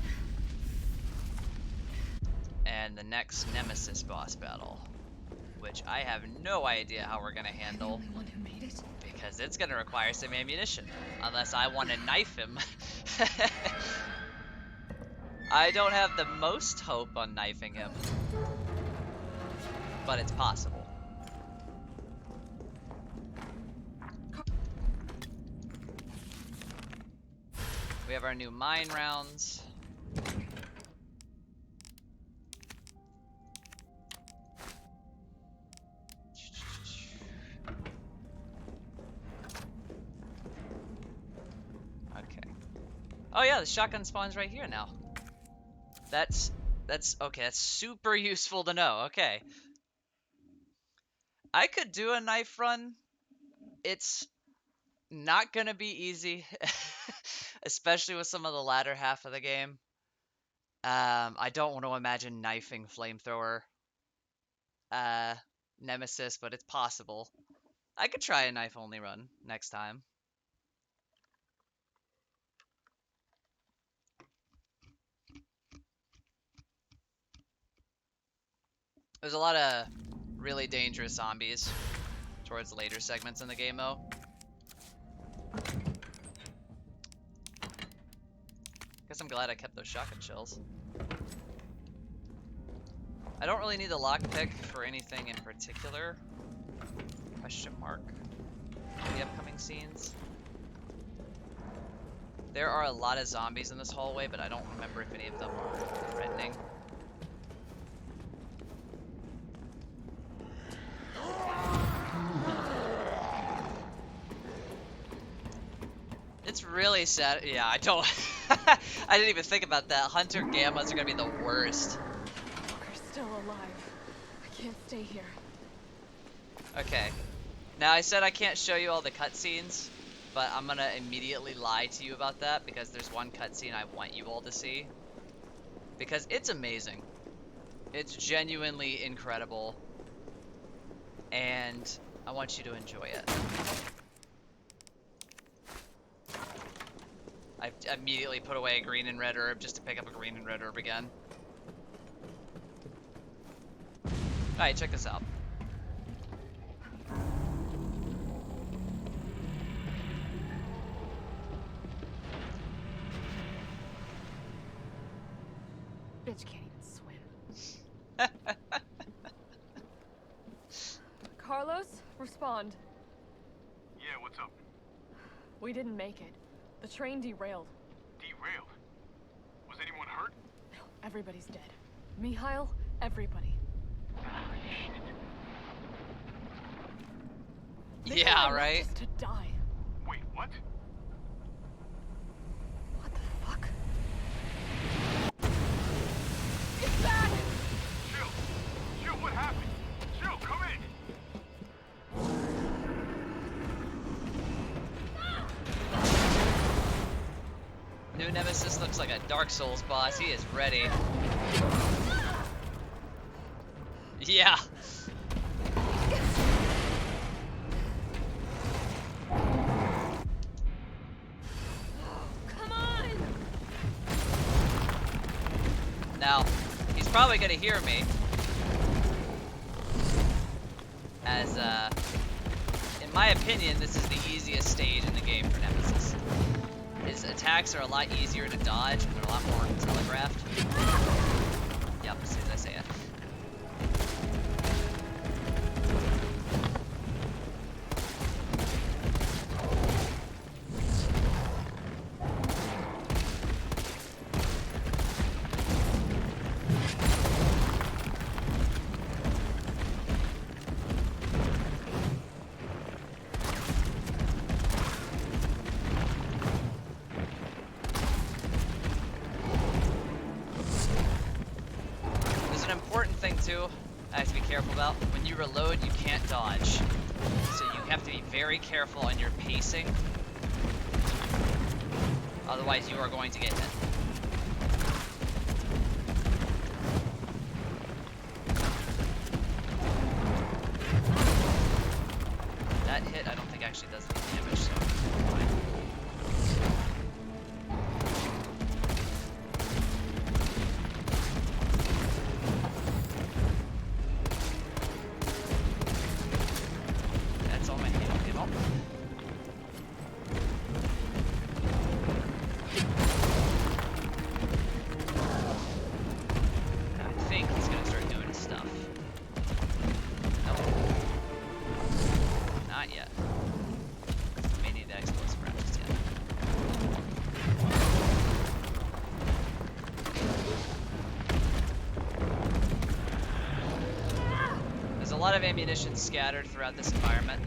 and the next Nemesis boss battle, which I have no idea how we're gonna handle One who made it? because it's gonna require some ammunition, unless I want to knife him. I don't have the most hope on knifing him, but it's possible. We have our new mine rounds. Okay. Oh yeah, the shotgun spawns right here now. That's okay, that's super useful to know. Okay. I could do a knife run. It's not gonna be easy, especially with some of the latter half of the game. I don't want to imagine knifing flamethrower Nemesis, but it's possible. I could try a knife only run next time. There's a lot of really dangerous zombies towards later segments in the game, though. Guess I'm glad I kept those shotgun shells. I don't really need a lockpick for anything in particular. Question mark. The upcoming scenes. There are a lot of zombies in this hallway, but I don't remember if any of them are threatening. It's really sad. Yeah, I don't. I didn't even think about that. Hunter Gammas are gonna be the worst. Walker's still alive. I can't stay here. Okay. Now I said I can't show you all the cutscenes, but I'm gonna immediately lie to you about that because there's one cutscene I want you all to see. Because it's amazing. It's genuinely incredible. And I want you to enjoy it. I immediately put away a green and red herb just to pick up a green and red herb again. Alright, check this out. Bitch can't even swim. Carlos, respond. Yeah, what's up? We didn't make it. The train derailed. Derailed? Was anyone hurt? No, everybody's dead. Mikhail, everybody. Yeah, Mikhail right? left us to die. Wait, what? What the fuck? It's back! Jill! Jill, what happened? Jill, come in! New Nemesis looks like a Dark Souls boss. He is ready. Yeah. Come on! Now, he's probably gonna hear me. As, in my opinion, this is the easiest stage in the game for Nemesis. His attacks are a lot easier to dodge, and they're a lot more telegraphed. Yep, as soon as I say it. Too, I have to be careful about. When you reload, you can't dodge. So you have to be very careful on your pacing. Otherwise, you are going to get hit. That hit, I don't think actually does any damage, so fine. lot of ammunition scattered throughout this environment.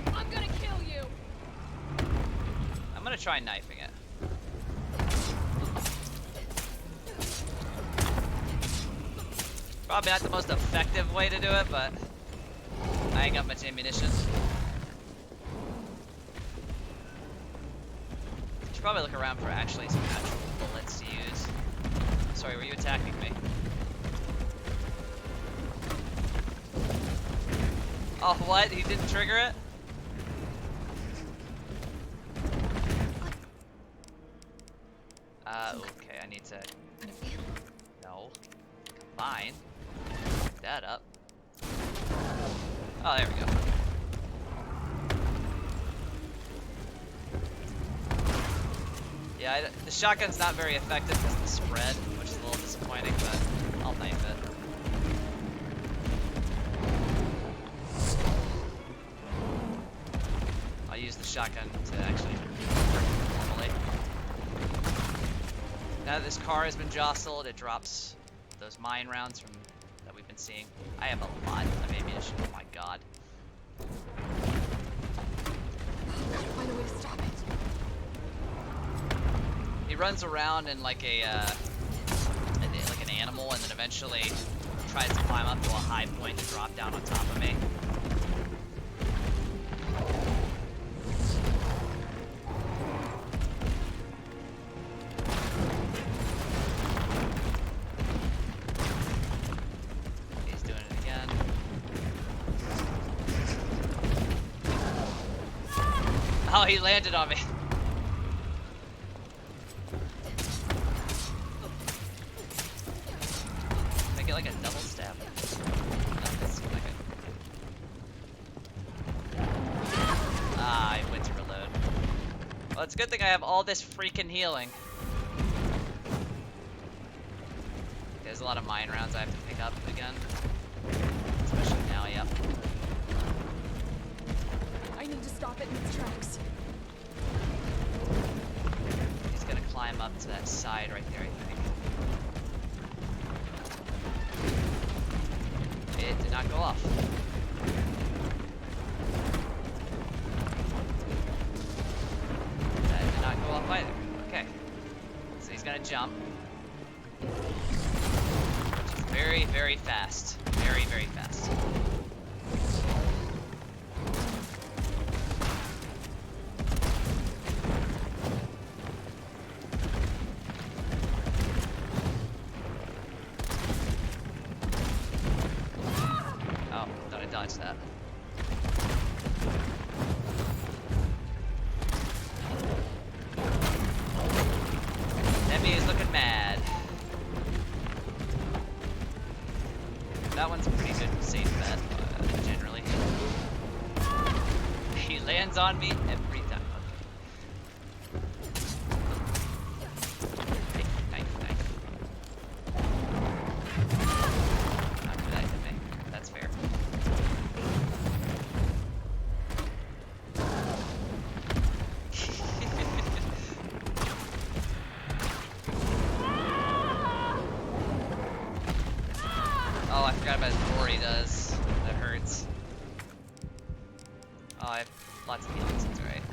I'm gonna kill you. I'm gonna try knifing it. Probably not the most effective way to do it, but I ain't got much ammunition. Should probably look around for actually some actual bullets to use. Sorry, were you attacking me? Oh, what? He didn't trigger it? Okay, I need to... No. Combine. Pick that up. Oh, there we go. Yeah, the shotgun's not very effective because of the spread, which is a little disappointing, but I'll knife it. I'll use the shotgun to actually work normally. Now that this car has been jostled, it drops those mine rounds from that we've been seeing. I have a lot of ammunition. Oh my god. Find a way to stop it. He runs around in like like an animal, and then eventually tries to climb up to a high point to drop down on top of me. He's doing it again. Oh, he landed on me. Make it like a double stab. No, that seemed like it. Ah, I went to reload. Well, it's a good thing I have all this freaking healing. There's a lot of mine rounds I have to pick up again. Especially now, yep. I need to stop it in its tracks. He's gonna climb up to that side right there, I think. It did not go off. That did not go off either. Okay. So he's gonna jump. Which is very, very fast. Very, very fast. Oh, thought I dodged that. Demi is looking mad. That one's a pretty good safe bet, generally. He lands on me every time. Okay. Knife, knife. Not gonna hit me. That's fair. Oh, I forgot about his roar he does. That hurts. Oh, I have lots of healings, that's right.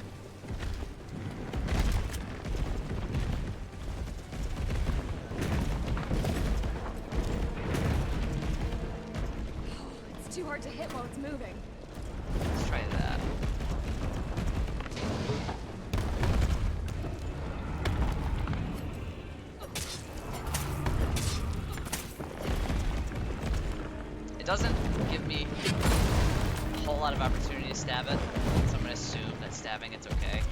It's too hard to hit while it's moving. Let's try that. It doesn't give me a whole lot of opportunity to stab it, so I'm gonna assume that stabbing it's okay.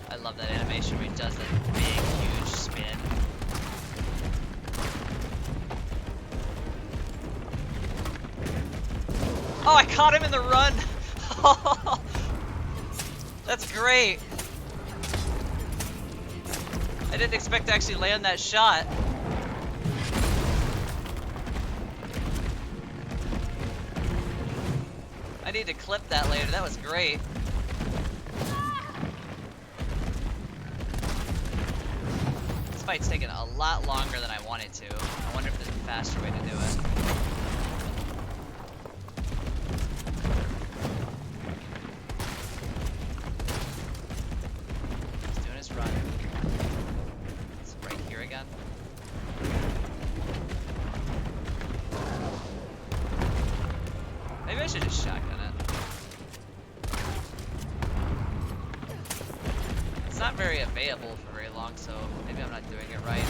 I love that animation where he does that big, huge spin. Oh, I caught him in the run! That's great! I didn't expect to actually land that shot. I need to clip that later. That was great. This fight's taking a lot longer than I wanted to. I wonder if there's a faster way to do it. He's doing his run. It's right here again. Maybe I should just shotgun it. It's not very available for very long, so maybe I'm not doing it right.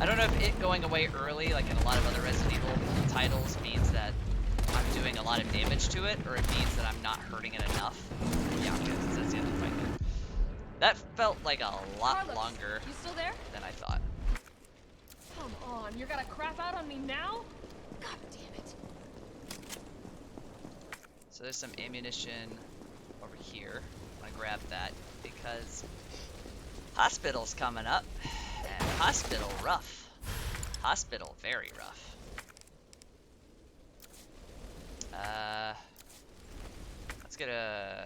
I don't know if it going away early, like in a lot of other Resident Evil titles, means that I'm doing a lot of damage to it, or it means that I'm not hurting it enough. Yeah, because that's the end of the fight. That felt like a lot Carlos, longer you still there? than I thought. Come on, you're gonna crap out on me now? God damn it. So there's some ammunition over here. I'm gonna grab that because hospital's coming up, and hospital rough. Hospital very rough. Let's get a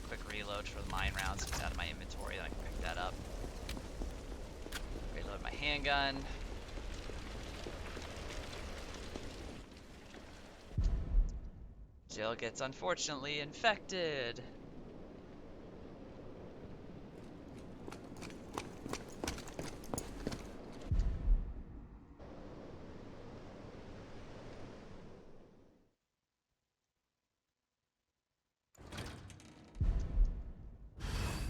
quick reload for the mine rounds. It's out of my inventory, then I can pick that up. Reload my handgun. Jill gets unfortunately infected.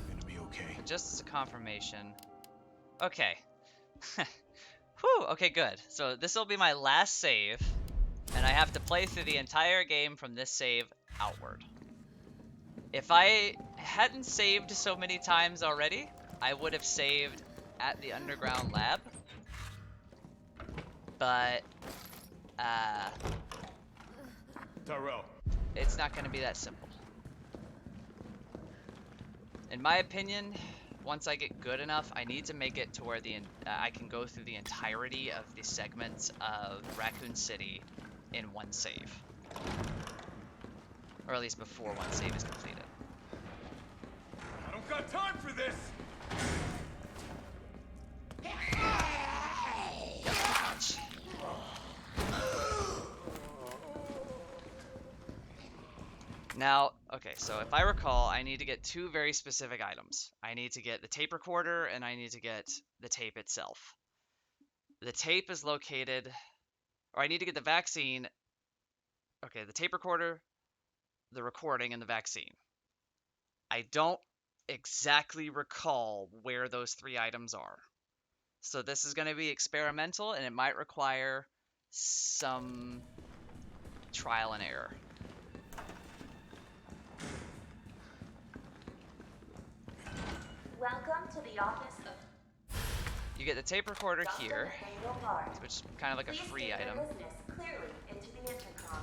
Gonna be okay. Just as a confirmation. Okay. Whew, okay, good. So this will be my last save, and I have to play through the entire game from this save outward. If I hadn't saved so many times already, I would have saved at the underground lab. But, Tyrell. it's not going to be that simple. In my opinion, once I get good enough, I need to make it to where I can go through the entirety of the segments of Raccoon City in one save. Or at least before one save is completed. I don't got time for this! Ouch. Now, okay, so if I recall, I need to get two very specific items. I need to get the tape recorder, and I need to get the tape itself. The tape is located, or I need to get the vaccine. Okay, the tape recorder, the recording, and the vaccine. I don't exactly recall where those three items are. So this is going to be experimental, and it might require some trial and error. Welcome to the office of You get the tape recorder Dr. here, Nathaniel Bard. which is kind of like a Please free state your item. business clearly into the intercom.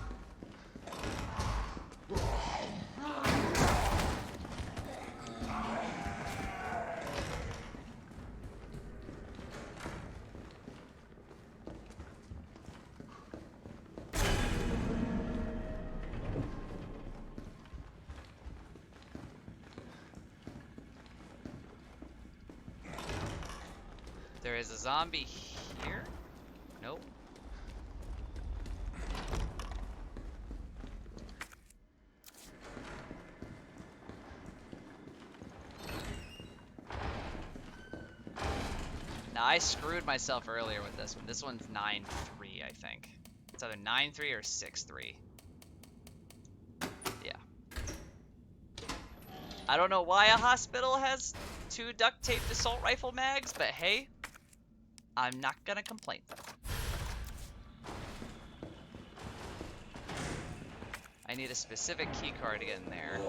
There is a zombie here? Nope. Now I screwed myself earlier with this one. This one's 9-3, I think. It's either 9-3 or 6-3. Yeah. I don't know why a hospital has 2 duct taped assault rifle mags, but hey, I'm not gonna complain. I need a specific key card to get in there.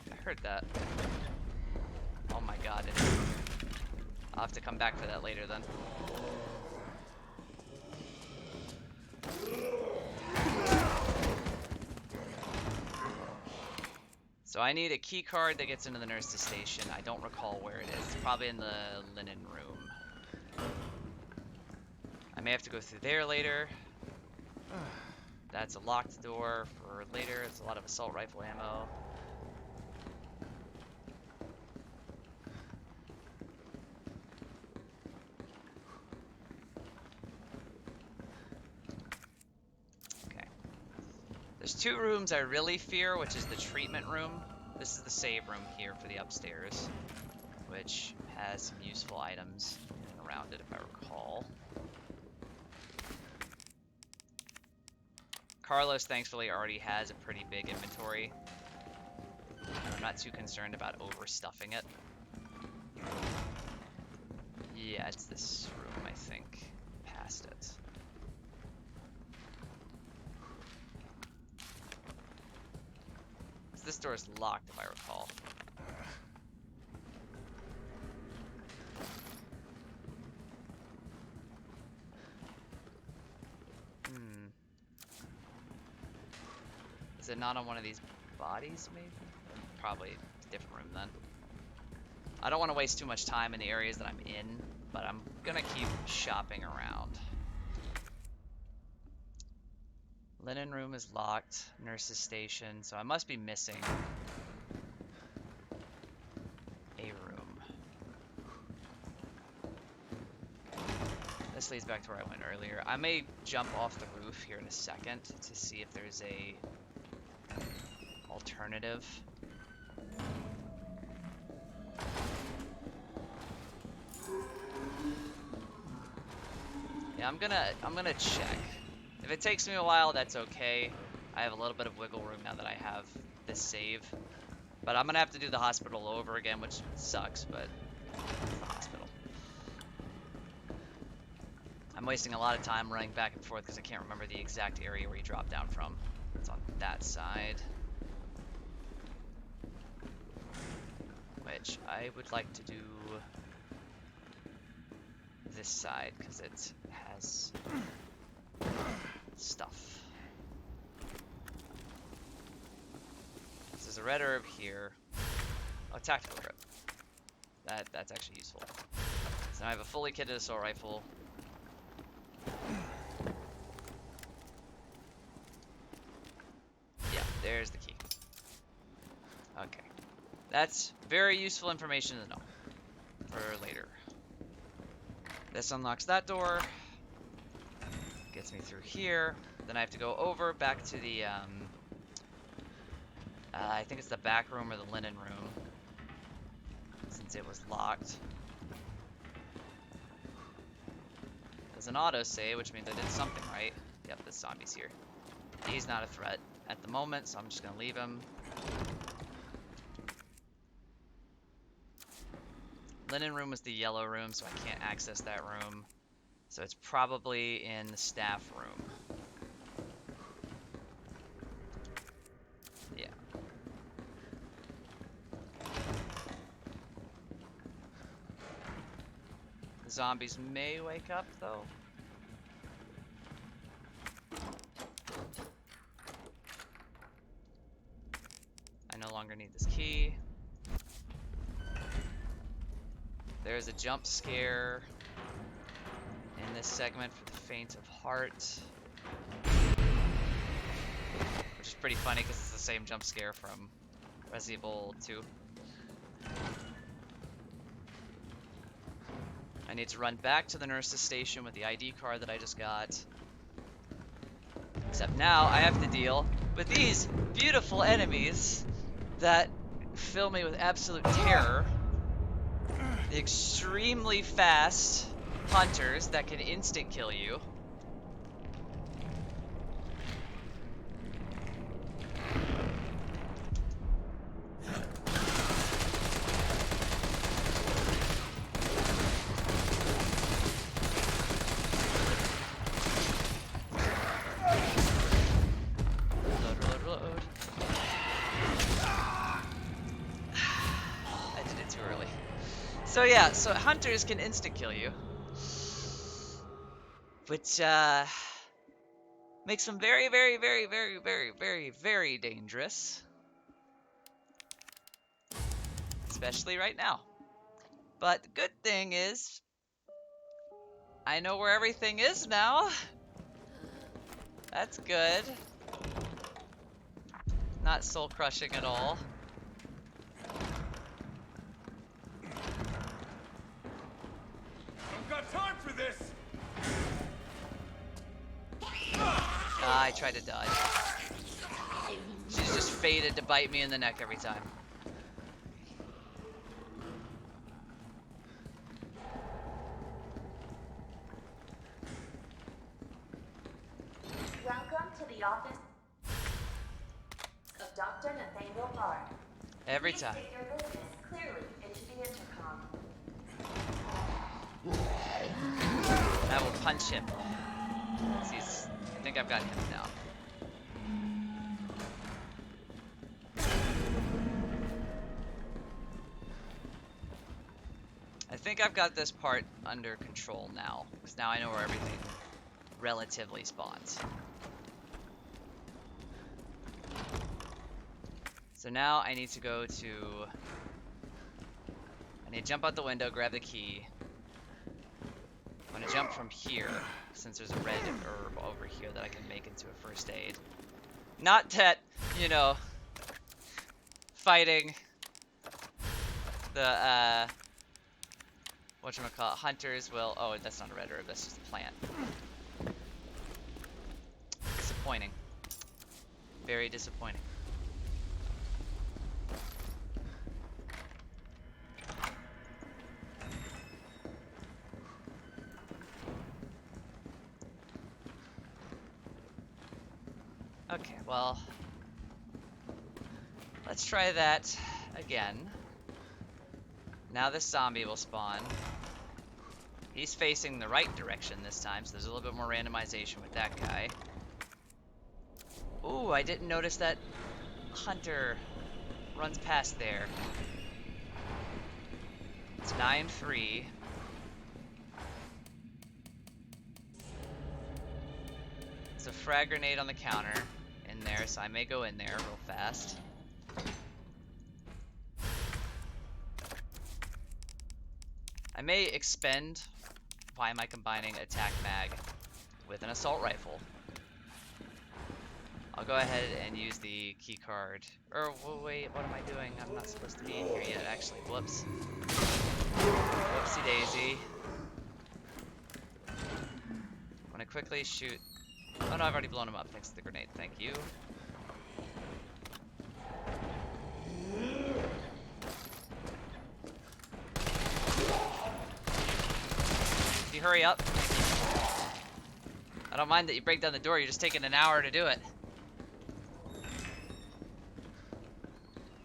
I heard that. Oh my god. I'll have to come back for that later then. So I need a key card that gets into the nurse's station. I don't recall where it is. It's probably in the linen room. I may have to go through there later. That's a locked door for later. It's a lot of assault rifle ammo. Okay. There's two rooms I really fear, which is the treatment room. This is the save room here for the upstairs, which has some useful items around it, if I recall. Carlos, thankfully, already has a pretty big inventory. And I'm not too concerned about overstuffing it. Yeah, it's this room, I think. Past it. This door is locked, if I recall. Is it not on one of these bodies, maybe? Probably a different room then. I don't want to waste too much time in the areas that I'm in, but I'm gonna keep shopping around. Linen room is locked. Nurse's station, so I must be missing a room. This leads back to where I went earlier. I may jump off the roof here in a second to see if there's a alternative. Yeah, I'm gonna check. If it takes me a while, that's okay. I have a little bit of wiggle room now that I have this save. But I'm gonna have to do the hospital over again, which sucks, but it's the hospital. I'm wasting a lot of time running back and forth because I can't remember the exact area where you drop down from. It's on that side. Which I would like to do this side because it has stuff. So there's a red herb here. Oh, tactical grip. That's actually useful. So now I have a fully kitted assault rifle. Yeah, there's the key. Okay. That's very useful information to know for later. This unlocks that door. Gets me through here. Then I have to go over back to the, I think it's the back room or the linen room, since it was locked. There's an autosave, which means I did something right. Yep, this zombie's here. He's not a threat at the moment, so I'm just gonna leave him. Linen room was the yellow room, so I can't access that room. So it's probably in the staff room. Yeah. The zombies may wake up, though. I no longer need this key. There's a jump scare in this segment for the faint of heart, which is pretty funny because it's the same jump scare from Resident Evil 2. I need to run back to the nurse's station with the ID card that I just got. Except now I have to deal with these beautiful enemies that fill me with absolute terror. The extremely fast hunters that can instant kill you. Reload. I did it too early. So yeah, so hunters can insta-kill you. But, Makes them very, very, very, very, very, very, very dangerous. Especially right now. But the good thing is, I know where everything is now. That's good. Not soul crushing at all. I've got time for this! I tried to dodge. She's just fated to bite me in the neck every time. Welcome to the office of Dr. Nathaniel Bard. Every Please time. state your business clearly into the intercom. I will punch him. I think I've got him now. I think I've got this part under control now, because now I know where everything relatively spawns. So now I need to go to... I need to jump out the window, grab the key. I'm gonna jump from here, since there's a red herb over here that I can make into a first aid. Not that, you know, fighting the, whatchamacallit, hunters will... Oh, that's not a red herb, that's just a plant. Disappointing. Very disappointing. Okay, well, let's try that again. Now this zombie will spawn. He's facing the right direction this time, so there's a little bit more randomization with that guy. Ooh, I didn't notice that hunter runs past there. It's 9-3. It's a frag grenade on the counter in there, so I may go in there real fast. I may expend. Why am I combining attack mag with an assault rifle? I'll go ahead and use the key card. Or wait, what am I doing? I'm not supposed to be in here yet, actually. Whoops. Whoopsie daisy. I'm gonna quickly shoot. Oh no, I've already blown him up thanks to the grenade. Thank you. If you hurry up. I don't mind that you break down the door, you're just taking an hour to do it.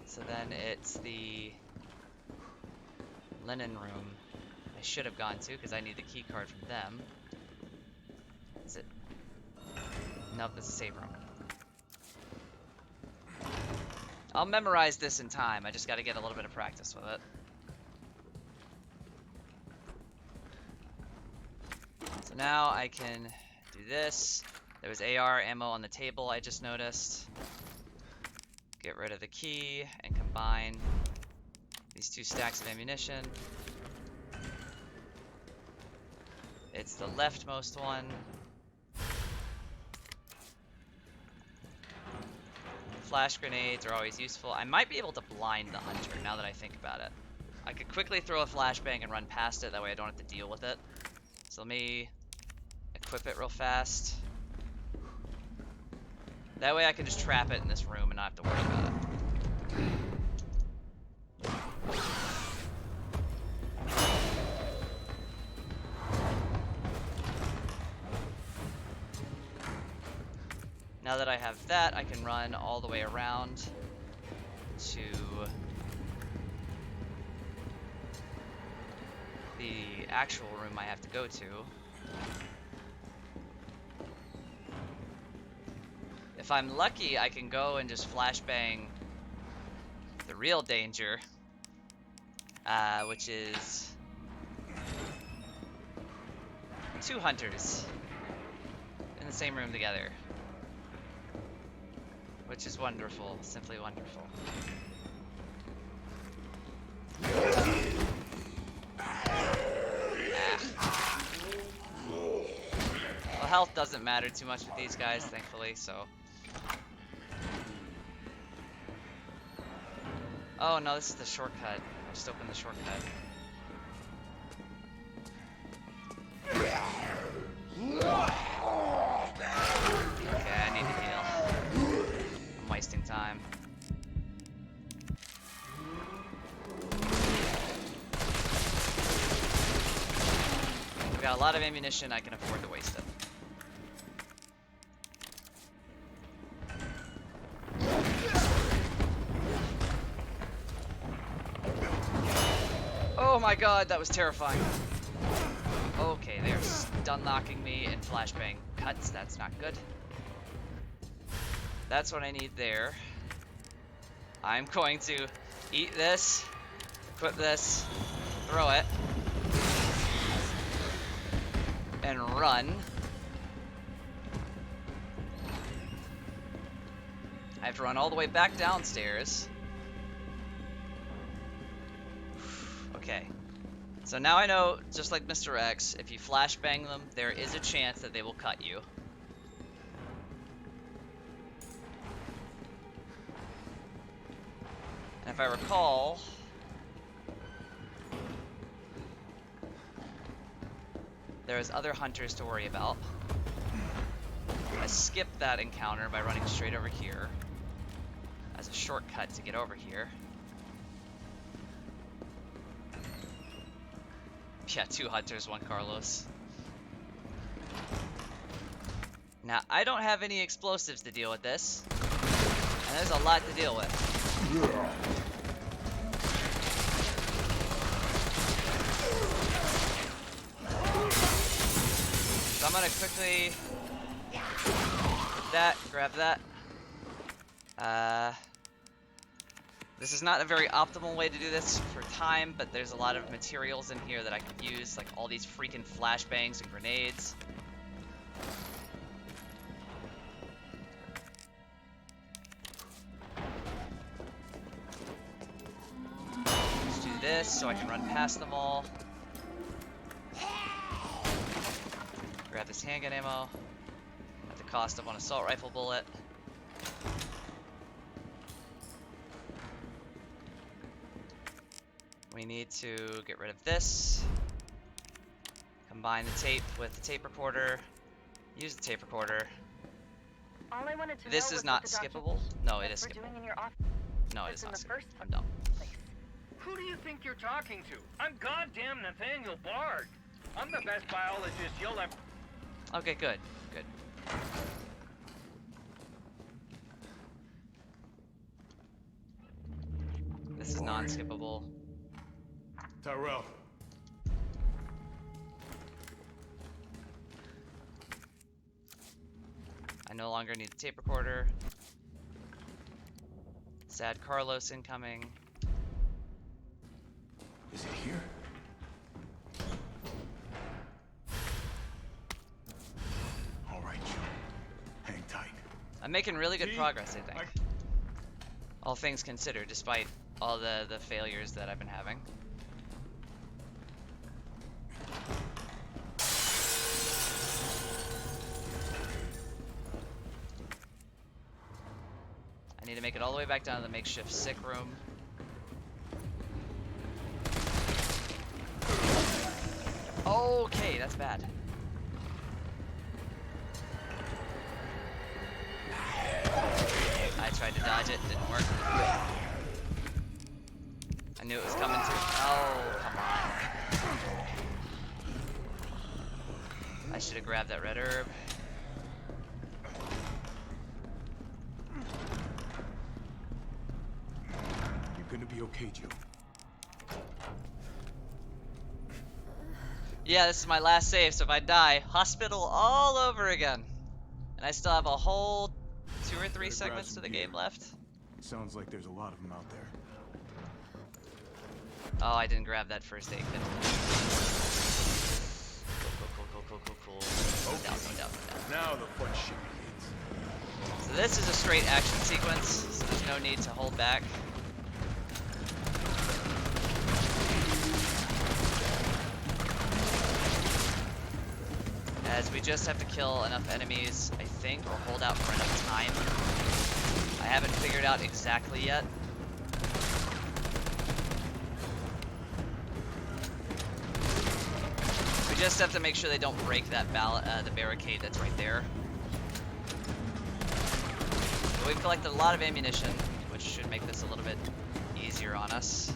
So then it's the linen room I should have gone to because I need the key card from them. Is it? Nope, it's a save room. I'll memorize this in time. I just got to get a little bit of practice with it. So now I can do this. There was AR ammo on the table I just noticed. Get rid of the key and combine these two stacks of ammunition. It's the leftmost one. Flash grenades are always useful. I might be able to blind the hunter now that I think about it. I could quickly throw a flashbang and run past it, that way I don't have to deal with it. So let me equip it real fast. That way I can just trap it in this room and not have to worry about it. Now that I have that, I can run all the way around to the actual room I have to go to. If I'm lucky, I can go and just flashbang the real danger, which is 2 hunters in the same room together. which is wonderful, simply wonderful. Well, health doesn't matter too much with these guys, thankfully, so. Oh no, this is the shortcut. I just opened the shortcut. Okay, I need to heal. I'm wasting time. I've got a lot of ammunition, I can afford to waste it. Oh my god, that was terrifying. Okay, they're stun knocking me and flashbang cuts. That's not good. That's what I need there. I'm going to eat this, equip this, throw it, and run. I have to run all the way back downstairs. Okay. So now I know, just like Mr. X, if you flashbang them, there is a chance that they will cut you. And if I recall, there's other hunters to worry about. I skipped that encounter by running straight over here as a shortcut to get over here. Yeah, 2 hunters, 1 Carlos. Now, I don't have any explosives to deal with this. And there's a lot to deal with. So I'm gonna quickly grab that. This is not a very optimal way to do this for time, but there's a lot of materials in here that I could use, like all these freaking flashbangs and grenades. Let's do this so I can run past them all. Grab this handgun ammo at the cost of 1 assault rifle bullet. We need to get rid of this. Combine the tape with the tape recorder. Use the tape recorder. All I wanted to This know is was not what the skippable. No, it is documents were skippable. doing in your office No, it is in not the skippable. first I'm dumb. place. Who do you think you're talking to? I'm goddamn Nathaniel Bard. I'm the best biologist you'll ever... Okay, good. Good. This is non-skippable. Tyrell. I no longer need the tape recorder. Sad Carlos incoming. Is it here? All right, Joe. Hang tight. I'm making really good See? progress, I think. All things considered, despite all the failures that I've been having. I need to make it all the way back down to the makeshift sick room. Okay, that's bad. I tried to dodge it, didn't work. I knew it was coming too. Oh, come on. I should have grabbed that red herb. You're gonna be okay, Joe. Yeah, this is my last save, so if I die, hospital all over again. And I still have a whole 2 or 3 Better grab segments some to the gear. game left. Sounds like there's a lot of them out there. Oh, I didn't grab that first aid kit. Cool. Down. Now the fun shit begins. So this is a straight action sequence, so there's no need to hold back. As we just have to kill enough enemies, I think, or hold out for enough time. I haven't figured out exactly yet. We just have to make sure they don't break that the barricade that's right there. But we've collected a lot of ammunition, which should make this a little bit easier on us.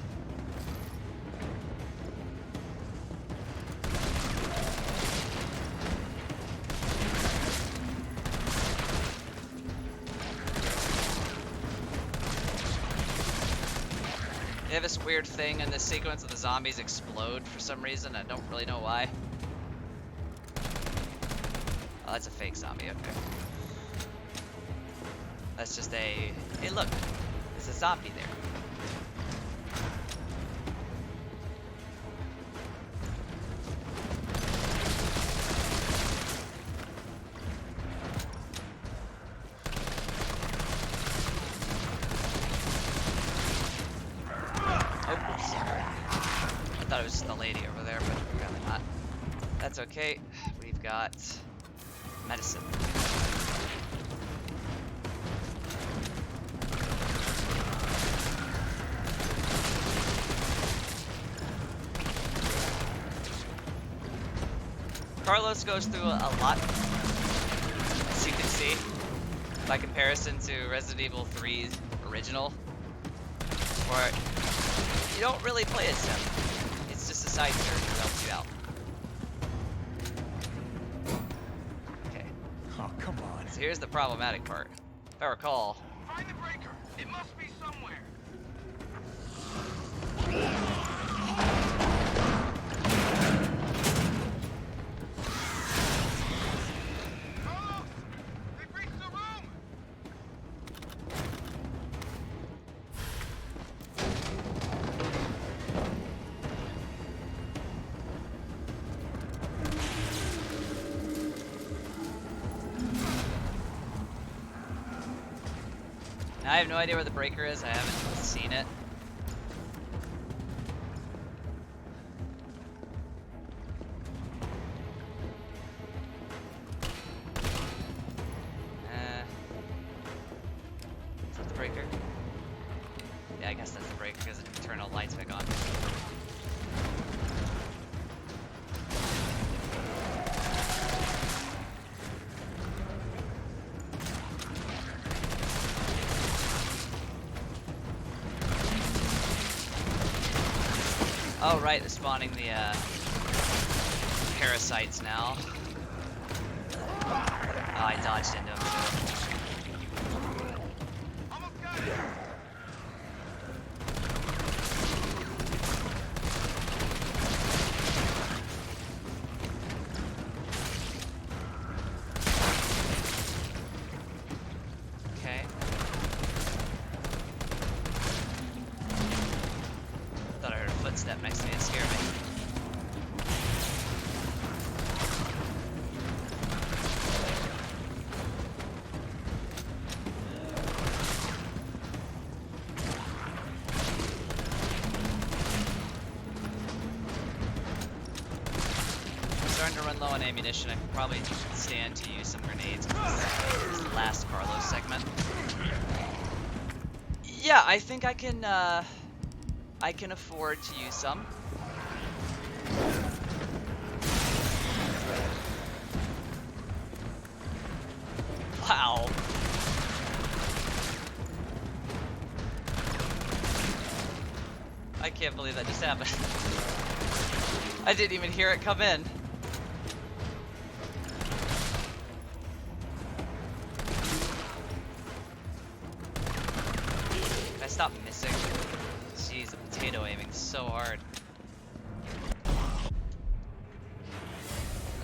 They have this weird thing in this sequence that the zombies explode for some reason. I don't really know why. Oh, that's a fake zombie, okay. That's just a... Hey look, there's a zombie there. I thought it was just the lady over there, but apparently not. That's okay. We've got medicine. Carlos goes through a lot, as you can see, by comparison to Resident Evil 3's original, where you don't really play as him. It's just a side character that helps you out. Okay. Oh, come on. So here's the problematic part. If I recall, Find the breaker. It must be somewhere. Carlos! They've reached the room! now I have no idea where the breaker is. I haven't seen it. Is that the breaker? Yeah, I guess that's the breaker because it can turn all lights back on. Oh right, they're spawning the parasites now. Oh, I dodged into them too. Almost got it! Okay. Thought I heard a footstep next to me and scared me. I'm starting to run low on ammunition. I can probably stand to use some grenades. This is the last Carlos segment. Yeah, I think I can afford to use some. Wow. I can't believe that just happened. I didn't even hear it come in. Can I stop missing? Jeez, the potato aiming so hard.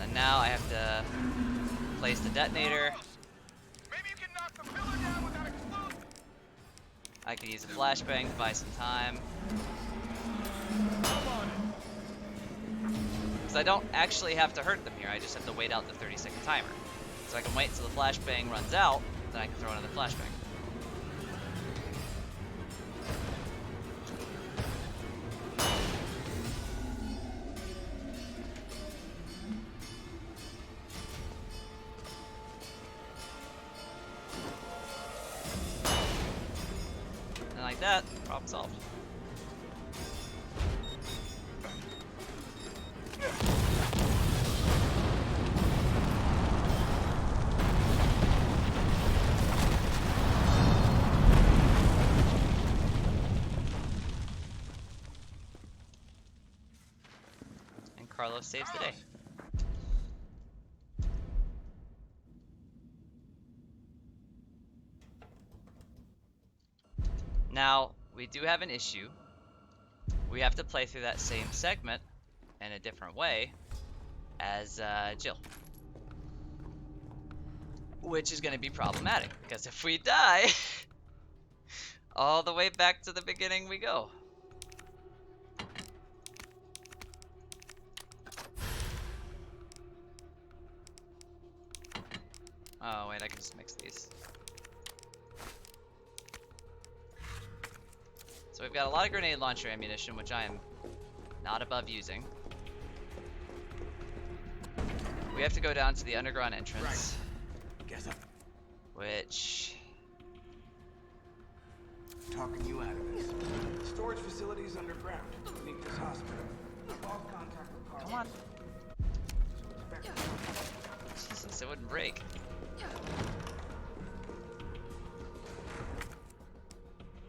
And now I have to place the detonator. Maybe you can knock the pillar down without exploding. I could use a flashbang to buy some time. Because I don't actually have to hurt them here, I just have to wait out the 30-second timer. So I can wait until the flashbang runs out, then I can throw another flashbang. And like that, problem solved. Carlos saves the day. Now, we do have an issue. We have to play through that same segment in a different way as Jill. Which is going to be problematic, because if we die, all the way back to the beginning we go. Oh wait, I can just mix these. So we've got a lot of grenade launcher ammunition, which I am not above using. We have to go down to the underground entrance. Right. Guess I'm which... talking you out of this. Storage facilities underground, beneath this hospital. I've lost contact with Carl. Come on. Jesus, it wouldn't break.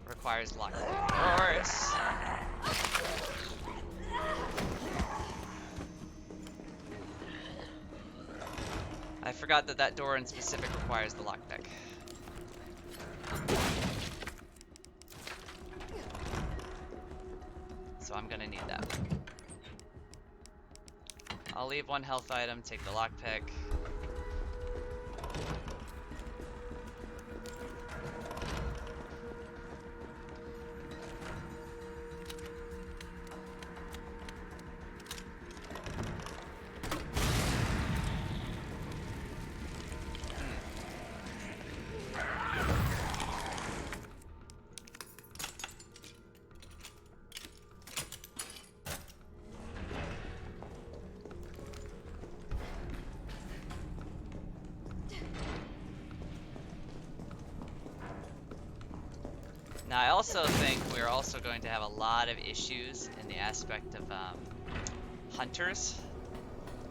Requires lock. Of course. I forgot that that door in specific requires the lockpick. So I'm gonna need that. I'll leave one health item, take the lockpick. Now I also think we're also going to have a lot of issues in the aspect of hunters,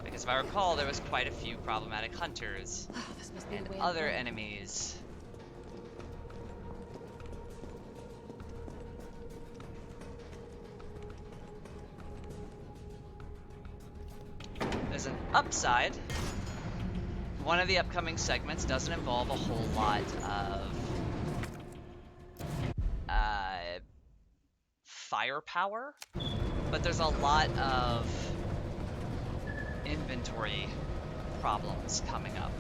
because if I recall there was quite a few problematic hunters This must be and the way other I'm going. enemies. There's an upside. One of the upcoming segments doesn't involve a whole lot of firepower, but there's a lot of inventory problems coming up,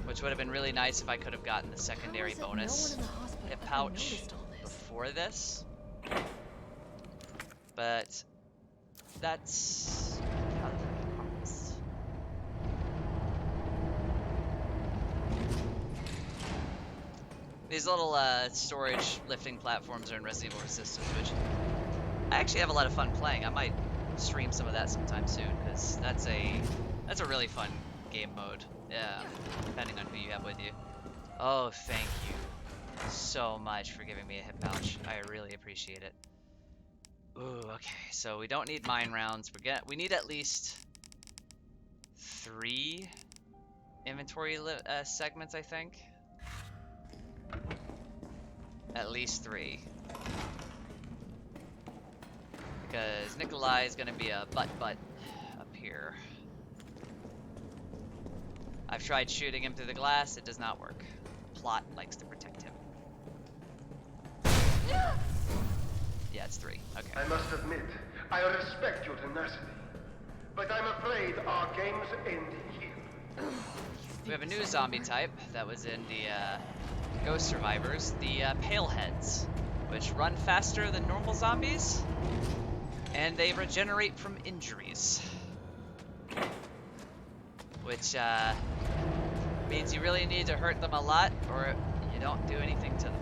which would have been really nice if I could have gotten the secondary bonus hip pouch before this, but that's these little storage lifting platforms are in Resident Evil Resistance, which I actually have a lot of fun playing. I might stream some of that sometime soon, because that's a really fun game mode. Yeah, depending on who you have with you. Oh, thank you so much for giving me a hip pouch. I really appreciate it. Ooh, okay. So we don't need mine rounds. We need at least 3 inventory segments, I think. At least 3. Because Nikolai is going to be a butt up here. I've tried shooting him through the glass. It does not work. Plot likes to protect him. Yeah, it's 3. Okay. I must admit, I respect your tenacity. But I'm afraid our games end here. We have a new zombie type that was in the Ghost Survivors, the Paleheads, which run faster than normal zombies, and they regenerate from injuries. Which, Means you really need to hurt them a lot, or you don't do anything to them.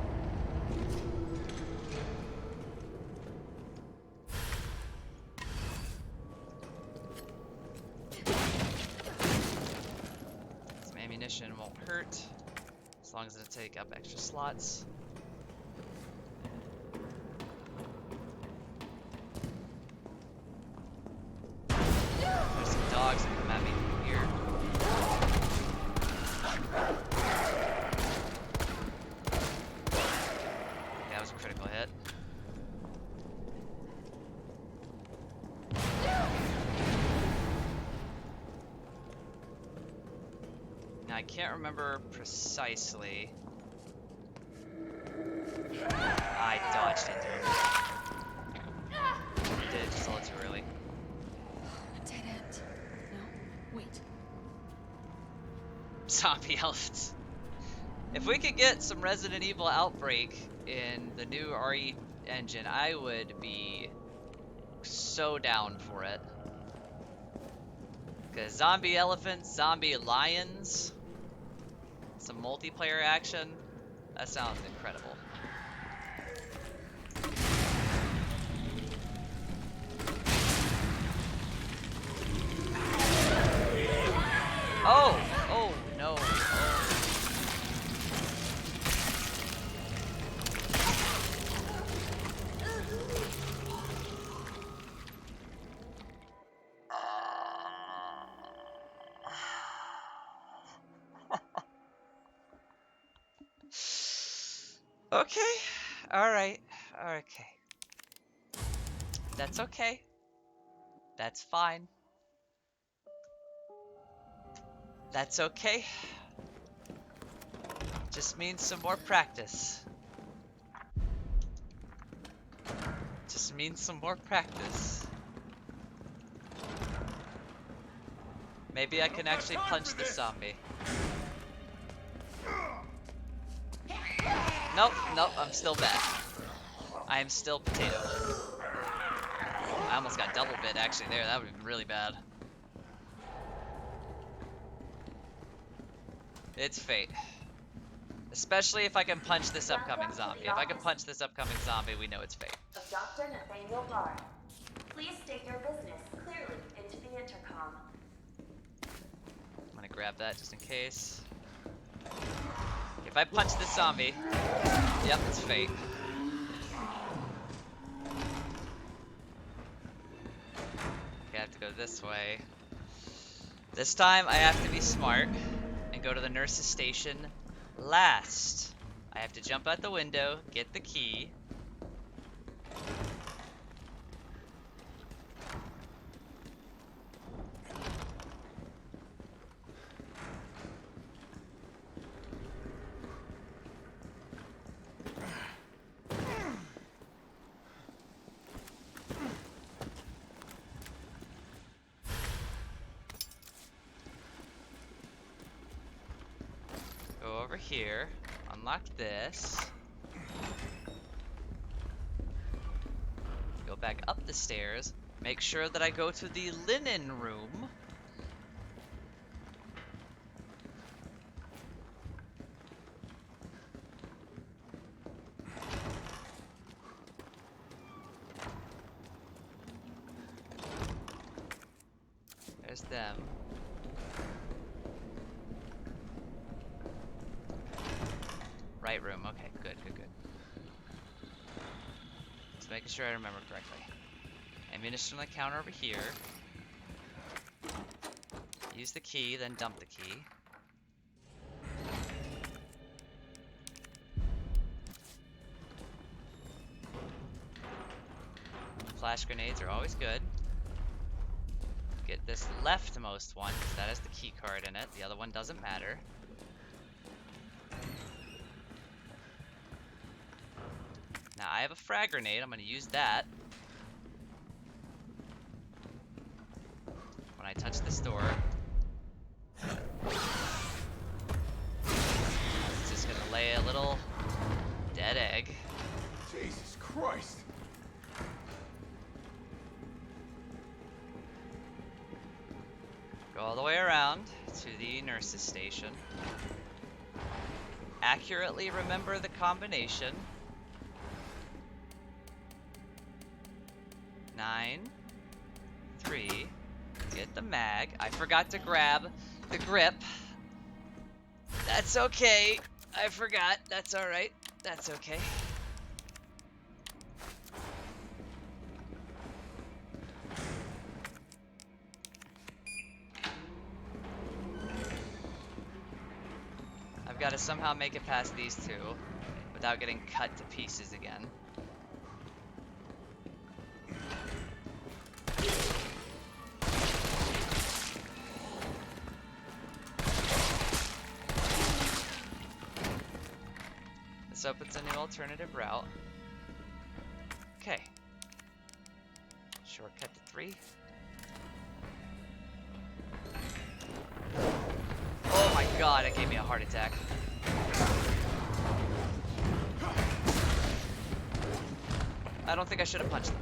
Some ammunition won't hurt, as long as it take up extra slots. There's some dogs that come at me from here. Okay, that was a critical hit. Now I can't remember precisely. I dodged into him. Did it just a little too early. Dead end. No, wait. Zombie elephants. If we could get some Resident Evil Outbreak in the new RE engine, I would be so down for it. Because zombie elephants, zombie lions, some multiplayer action, that sounds incredible. Oh! Oh, no. Oh. Okay. Alright. Okay. That's okay. That's fine. That's okay. Just means some more practice. Just means some more practice. Maybe I can actually punch this zombie. Nope, nope, I'm still bad. I am still potato. I almost got double bit actually there, that would have been really bad. It's fate. Especially if I can punch this upcoming zombie. If I can punch this upcoming zombie, we know it's fate. Of Dr. Nathaniel Bard. Please state your business clearly into the intercom. I'm gonna grab that just in case. If I punch this zombie, yep, it's fate. Okay, I have to go this way. This time I have to be smart and go to the nurse's station last. I have to jump out the window, get the key. Go over here, unlock this. Go back up the stairs, make sure that I go to the linen room. There's them. Right room, okay, good, good, good. Just making sure I remember correctly. Ammunition on the counter over here. Use the key, then dump the key. Flash grenades are always good. Get this leftmost one, because that has the key card in it. The other one doesn't matter. Now I have a frag grenade, I'm going to use that. When I touch this door. It's just going to lay a little dead egg. Jesus Christ! Go all the way around to the nurse's station. Accurately remember the combination. 9, 3, get the mag. I forgot to grab the grip. That's okay. I forgot. That's alright. That's okay. I've got to somehow make it past these two without getting cut to pieces again. This opens a new alternative route. Okay. Shortcut to 3. Oh my god, it gave me a heart attack. I don't think I should have punched them.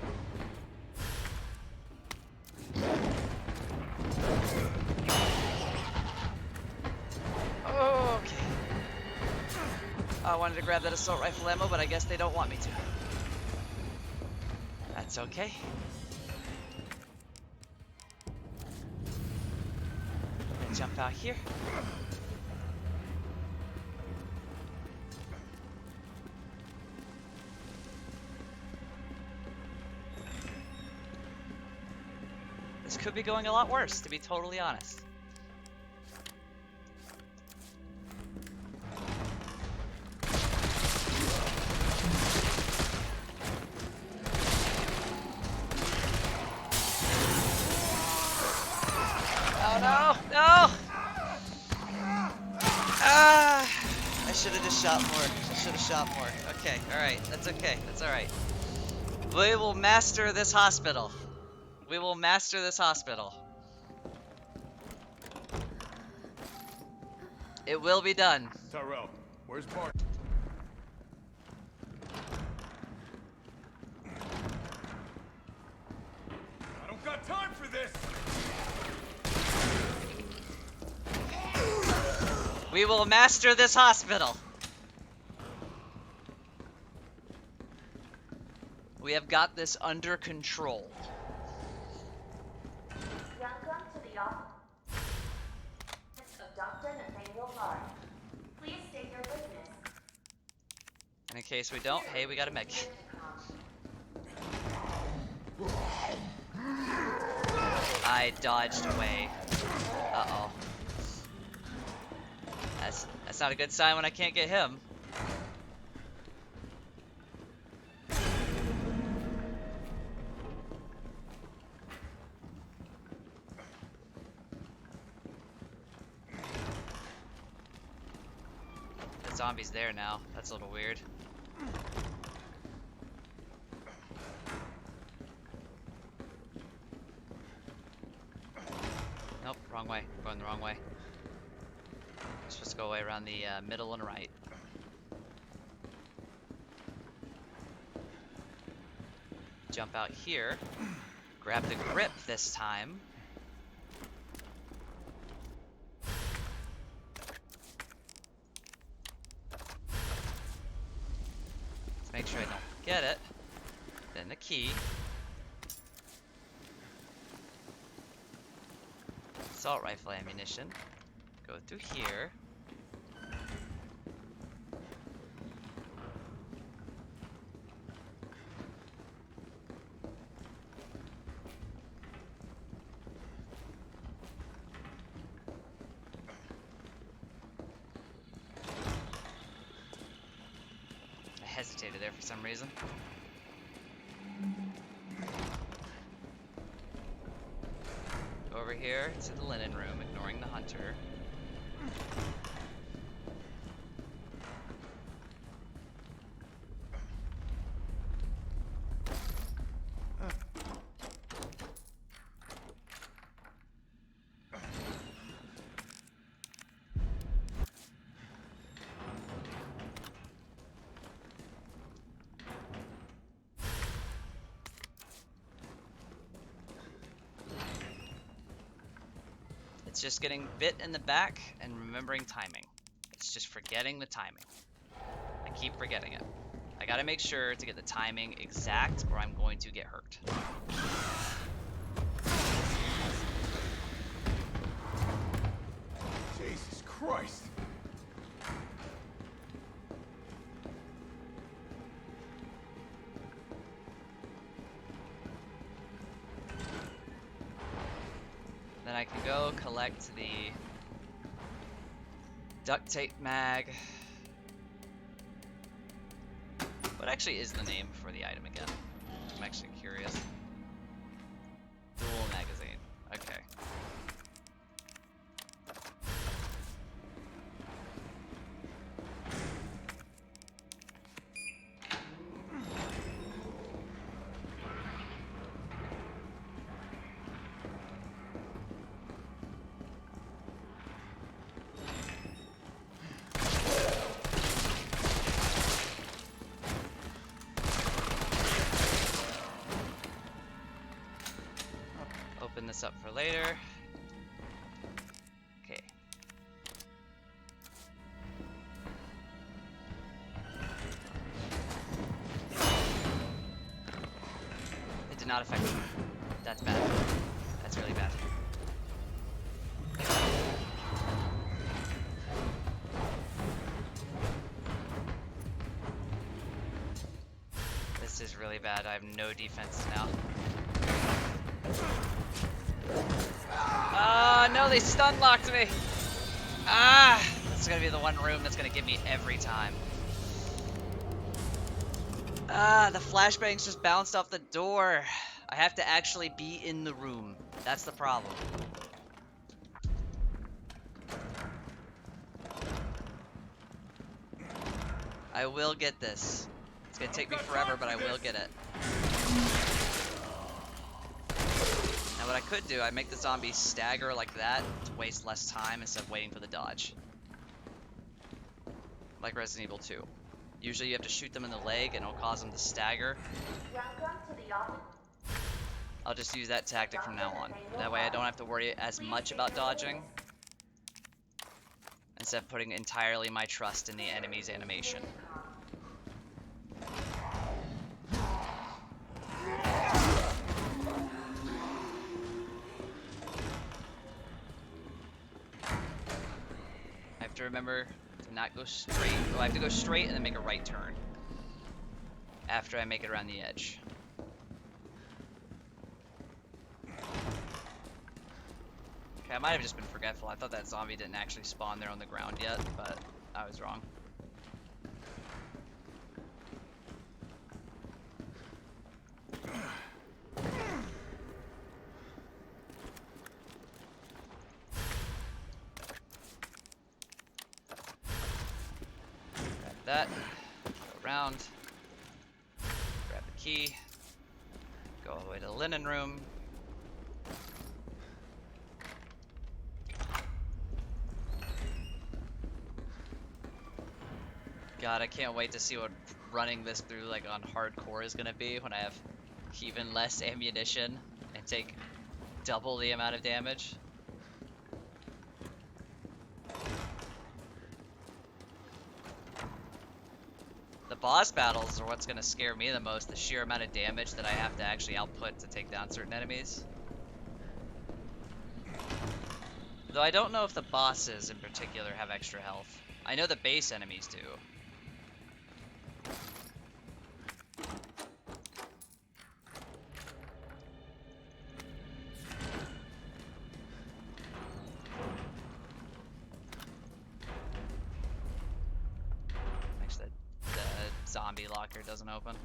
Okay. I wanted to grab that assault rifle ammo, but I guess they don't want me to. That's okay. Gonna jump out here. This could be going a lot worse, to be totally honest. Should have just shot more. I should have shot more. Okay, alright. That's okay. That's alright. We will master this hospital. We will master this hospital. It will be done. Tyrell, where's Bart? I don't got time for this! We will master this hospital. We have got this under control. Welcome to the office of Dr. Nathaniel Bard. Please state your business. And in case we don't, hey, we got a med kit. I dodged away. Uh-oh. That's not a good sign when I can't get him. The zombie's there now. That's a little weird. Nope, wrong way. We're going the wrong way. We're supposed to go away around the middle and right. Jump out here. Grab the grip this time. Let's make sure I don't get it. Then the key. Assault rifle ammunition. Go through here. I hesitated there for some reason. Go over here to the linen room, ignoring the hunter. It's just getting bit in the back and remembering timing. It's just forgetting the timing. I keep forgetting it. I gotta make sure to get the timing exact or I'm going to get hurt. Jesus Christ! Then I can go collect the duct tape mag. What actually is the name for the item again? I'm actually curious. Dual magazine. Okay. Open this up for later. Okay. It did not affect me. That's bad. That's really bad. This is really bad. I have no defense now. No, they stun locked me. This is gonna be the one room that's gonna give me every time. The flashbangs just bounced off the door. I have to actually be in the room. That's the problem. I will get this. It's gonna take me forever, but I will get it. Now what I could do, I make the zombies stagger like that to waste less time instead of waiting for the dodge. Like Resident Evil 2. Usually you have to shoot them in the leg and it'll cause them to stagger. Welcome to the office. I'll just use that tactic from now on. That way I don't have to worry as much about dodging. Instead of putting entirely my trust in the enemy's animation. I have to remember to not go straight. Oh, I have to go straight and then make a right turn. After I make it around the edge. Okay, I might have just been forgetful. I thought that zombie didn't actually spawn there on the ground yet, but I was wrong. Grab that, go around, grab the key, go all the way to the linen room. God, I can't wait to see what running this through like on hardcore is gonna be when I have even less ammunition and take double the amount of damage. The boss battles are what's gonna scare me the most, the sheer amount of damage that I have to actually output to take down certain enemies. Though I don't know if the bosses in particular have extra health. I know the base enemies do. Actually, the zombie locker doesn't open.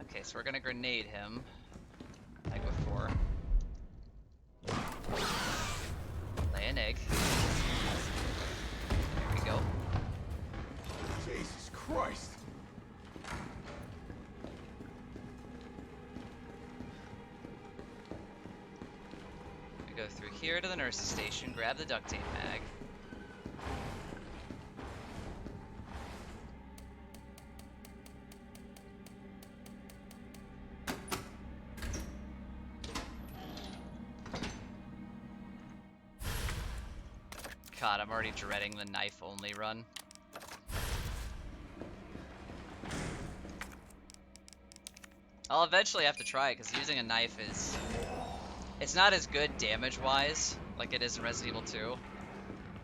Okay, so we're gonna grenade him, like before. Lay an egg. There we go. Jesus Christ! We go through here to the nurse's station, grab the duct tape mag. God, I'm already dreading the knife-only run. I'll eventually have to try it, because using a knife is... It's not as good damage-wise, like it is in Resident Evil 2.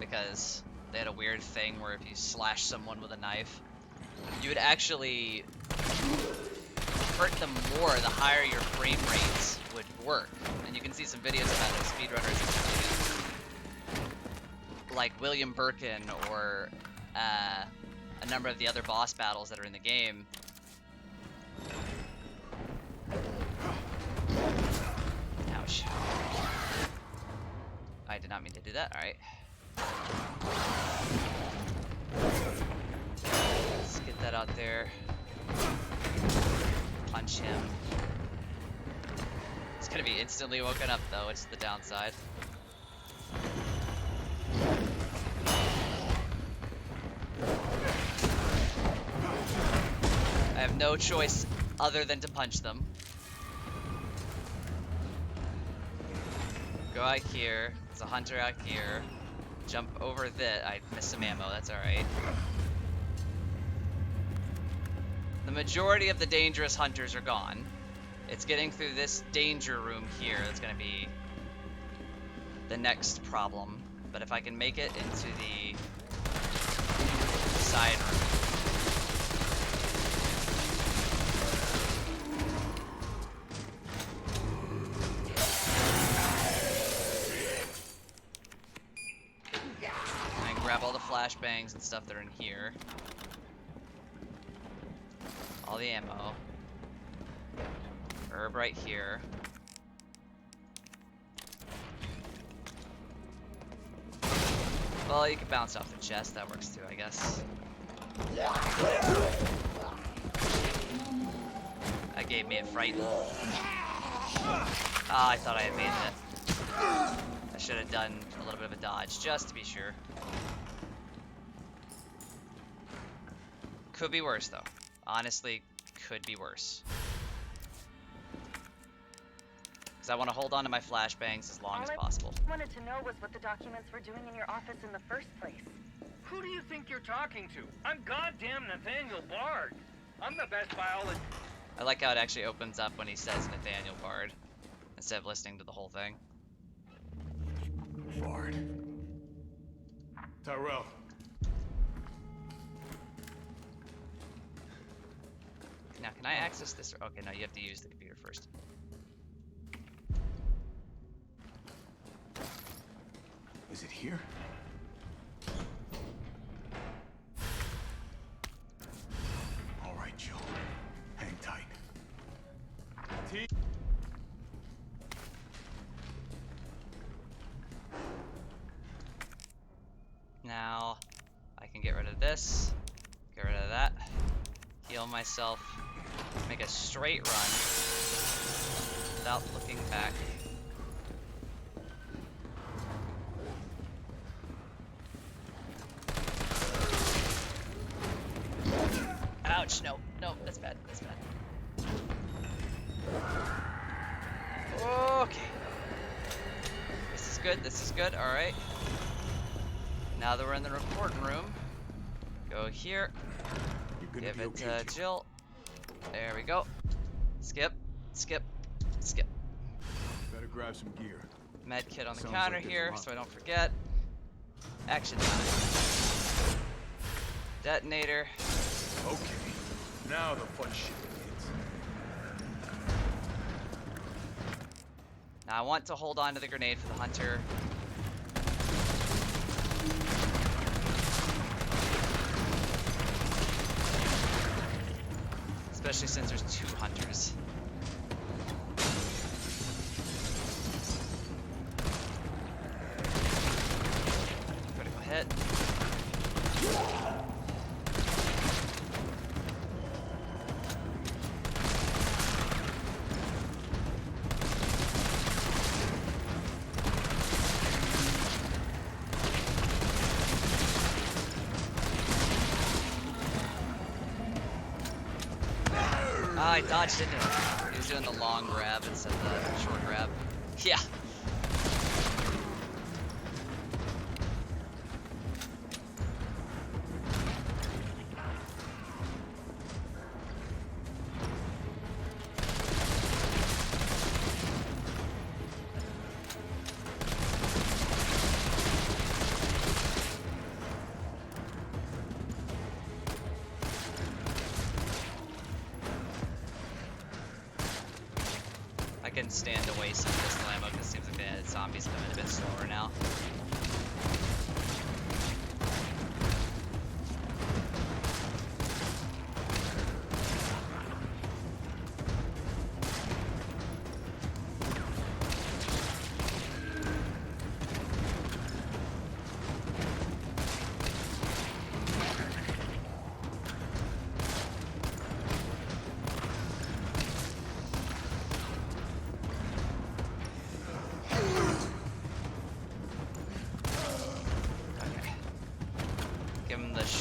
Because they had a weird thing where if you slash someone with a knife, you would actually hurt them more the higher your frame rates would work. And you can see some videos about it, speedrunners like William Birkin or a number of the other boss battles that are in the game. Ouch. I did not mean to do that, alright. Let's get that out there. Punch him. It's gonna be instantly woken up though, it's the downside. I have no choice other than to punch them. Go out here. There's a hunter out here. Jump over this. I missed some ammo, that's alright. The majority of the dangerous hunters are gone. It's getting through this danger room here that's gonna be the next problem. But if I can make it into the side room. I can grab all the flashbangs and stuff that are in here. All the ammo. Herb right here. Well, you can bounce off the chest, that works too, I guess. That gave me a fright. Ah, I thought I had made it. I should have done a little bit of a dodge, just to be sure. Could be worse, though. Honestly, could be worse. Because I want to hold on to my flashbangs as long as possible. I wanted to know was what the documents were doing in your office in the first place. Who do you think you're talking to? I'm goddamn Nathaniel Bard. I'm the best biologist. I like how it actually opens up when he says Nathaniel Bard, instead of listening to the whole thing. Bard. Tyrell. Now, can I access this? Okay, no, you have to use the computer first. Is it here? All right, Joe. Hang tight. Now, I can get rid of this, get rid of that, heal myself, make a straight run without looking back. Ouch, no, no, that's bad, that's bad. Okay. This is good, alright. Now that we're in the recording room, go here, give it to Jill. There we go. Skip, skip, skip. Better grab some gear. Med kit on the Sounds counter like there's here, a lot. so I don't forget. Action time. Detonator. Okay, now the fun shit begins. Now I want to hold on to the grenade for the hunter. Especially since there's 2 hunters. Critical hit. I dodged into him. He was doing the long grab instead of the short grab. Yeah. can stand to waste some pistol ammo because it seems like the zombies come in a bit slower now.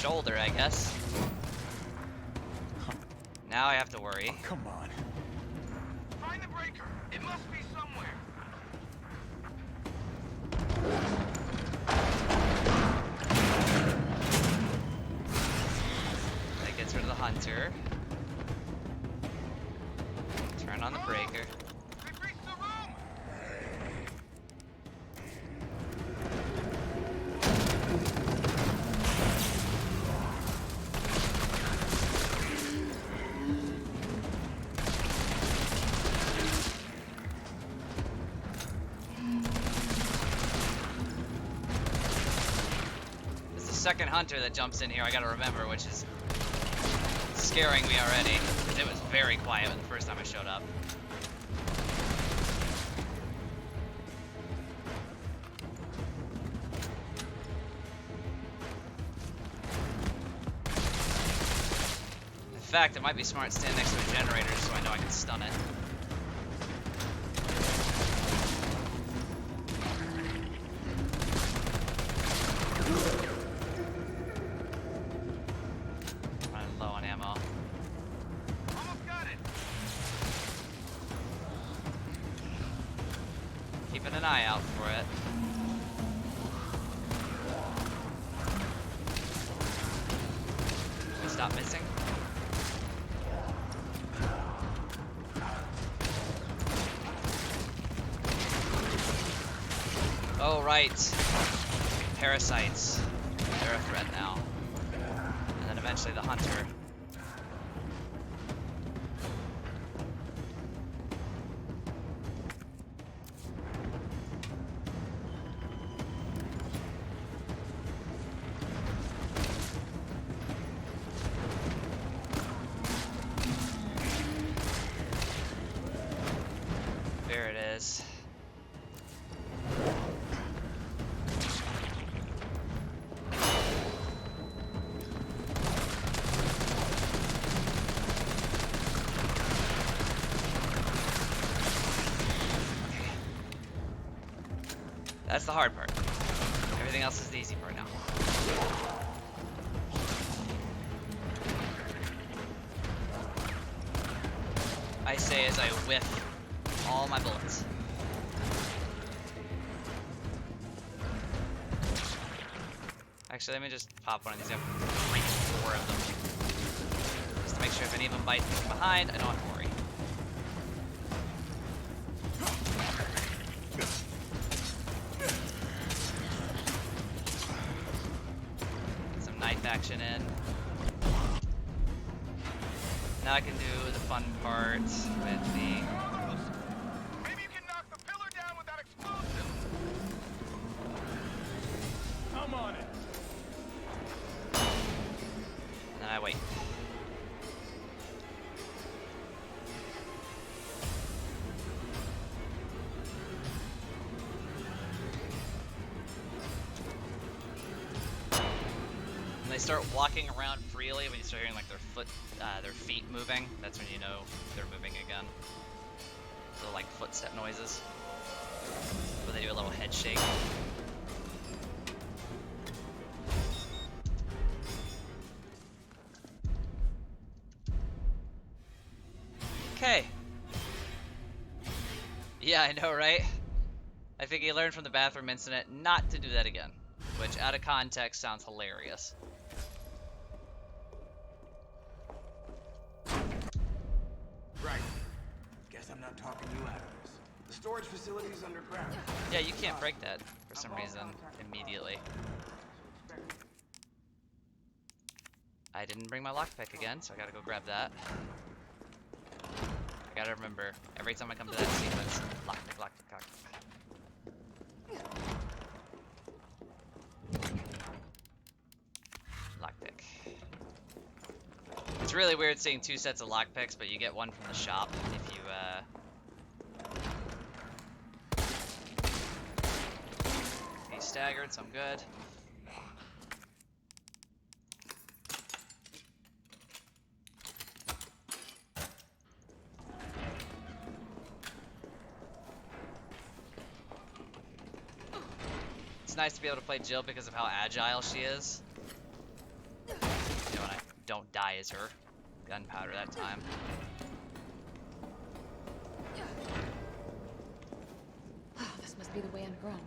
Shoulder, I guess. Now I have to worry. Oh, come on. Find the breaker. It must be somewhere. That gets rid of the hunter. Turn on the breaker. They've reached the room. Second hunter that jumps in here, I gotta remember, which is scaring me already, because it was very quiet the first time I showed up. In fact, it might be smart to stand next to a generator so I know I can stun it. Keeping an eye out for it. Can we stop missing? Oh, right. Parasites. They're a threat now. And then eventually the hunter. There it is. That's the hard part. Everything else is the easy part now. I say as I whiff all my bullets. Actually, let me just pop one of these. I have 4 of them. Just to make sure if any of them bite from behind, I don't have to worry. Get some knife action in. Now I can do the fun part with the... Maybe you can knock the pillar down with that explosive. I'm on it. And then I wait. When they start walking around freely, when you start hearing like their feet moving, that's when you know they're moving again. Little like footstep noises. Where they do a little head shake. Okay. Yeah, I know, right? I think he learned from the bathroom incident not to do that again, which out of context sounds hilarious. Right. Guess I'm not talking you out of this. The storage facility is underground. Yeah, you can't break that for some reason immediately. I didn't bring my lockpick again, so I gotta go grab that. gotta remember, every time I come to that sequence, lockpick, lockpick, lockpick. Lockpick. It's really weird seeing 2 sets of lockpicks, but you get one from the shop if you, He's staggered, so I'm good. It's nice to be able to play Jill because of how agile she is. You know, when I don't die as her. Gunpowder that time. Oh, this must be the way underground.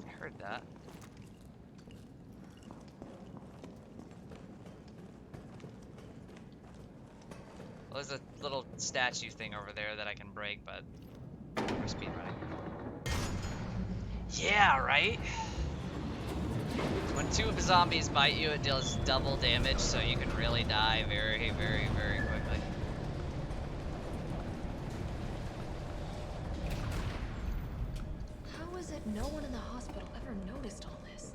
I heard that. Well, there's a little statue thing over there that I can break, but we're speedrunning. Yeah, right? When 2 zombies bite you, it deals double damage, so you can really die very, very, very quickly. How is it no one in the hospital ever noticed all this?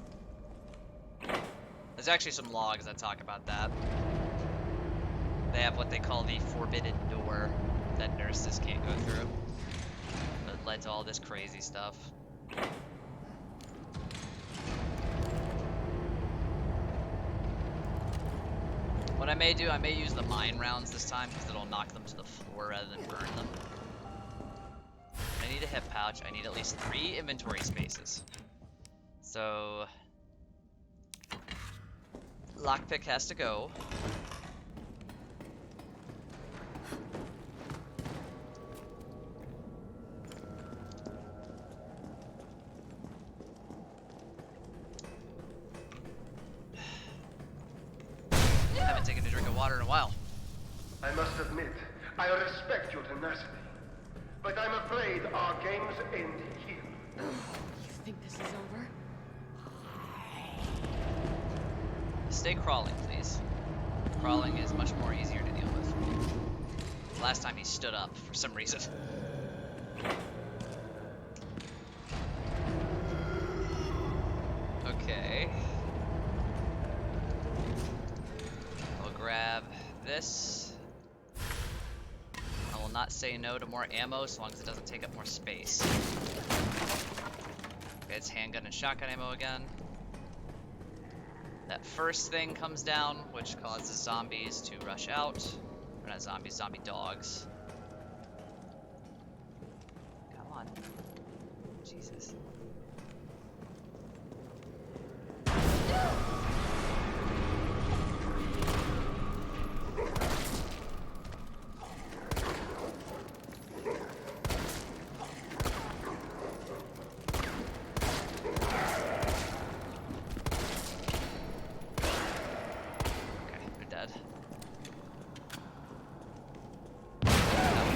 There's actually some logs that talk about that. They have what they call the forbidden door that nurses can't go through. That led to all this crazy stuff. What I may do, I may use the mine rounds this time because it'll knock them to the floor rather than burn them. I need a hip pouch. I need at least 3 inventory spaces. So lockpick has to go. Haven't taken a drink of water in a while. I must admit, I respect your tenacity. But I'm afraid our games end here. You think this is over? Stay crawling, please. Crawling is much more easier to deal with. Last time he stood up for some reason. Okay. I'll grab this. I will not say no to more ammo as long as it doesn't take up more space. Okay, it's handgun and shotgun ammo again. That first thing comes down, which causes zombies to rush out. Or not zombies, zombie dogs. Come on. Jesus.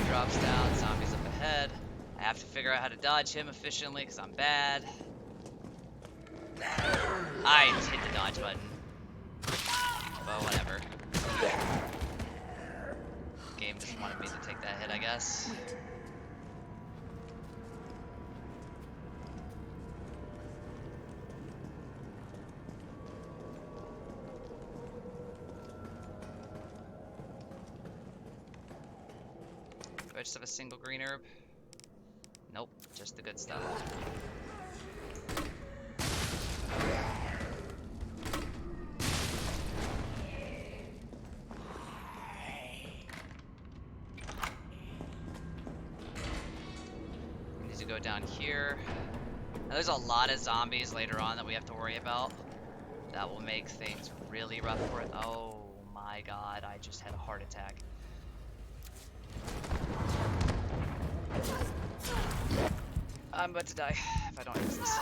Drops down, zombies up ahead. I have to figure out how to dodge him efficiently because I'm bad. I hit the dodge button. But whatever. Game just wanted me to take that hit, I guess. Do I just have a single green herb? Nope, just the good stuff. We need to go down here. Now, there's a lot of zombies later on that we have to worry about. That will make things really rough for it. Oh my god, I just had a heart attack. I'm about to die if I don't use this.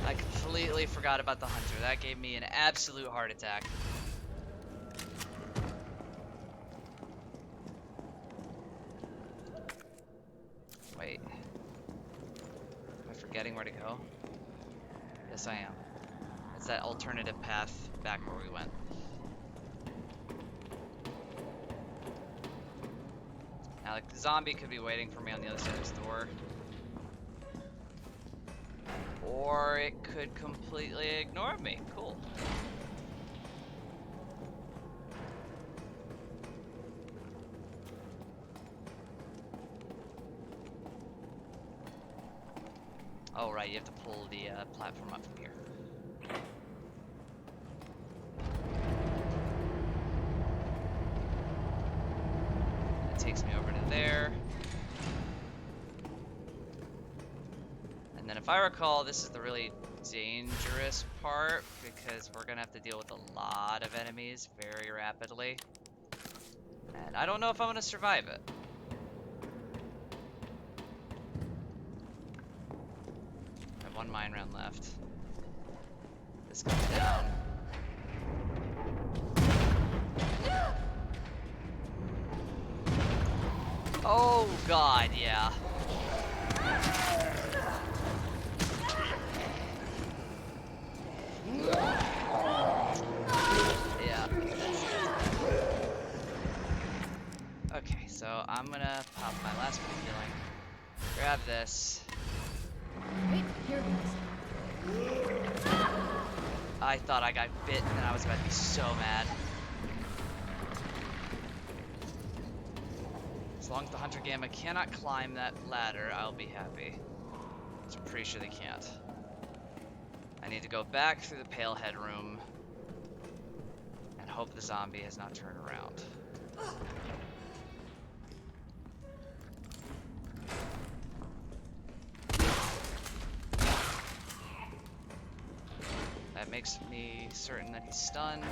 I completely forgot about the hunter. That gave me an absolute heart attack. forgetting where to go? Yes, I am. It's that alternative path back where we went. Now, like, the zombie could be waiting for me on the other side of this door. Or it could completely ignore me. Cool. Oh, right, you have to pull the platform up from here. That takes me over to there. And then if I recall, this is the really dangerous part because we're gonna have to deal with a lot of enemies very rapidly. And I don't know if I'm gonna survive it. I have one mine round left. This comes down. Oh god, yeah. Yeah. Okay, so I'm gonna pop my last bit of healing. Grab this. Wait, here it goes. I thought I got bit and then I was about to be so mad. As long as the Hunter Gamma cannot climb that ladder, I'll be happy. So I'm pretty sure they can't. I need to go back through the Pale Head room and hope the zombie has not turned around. That makes me certain that he's stunned.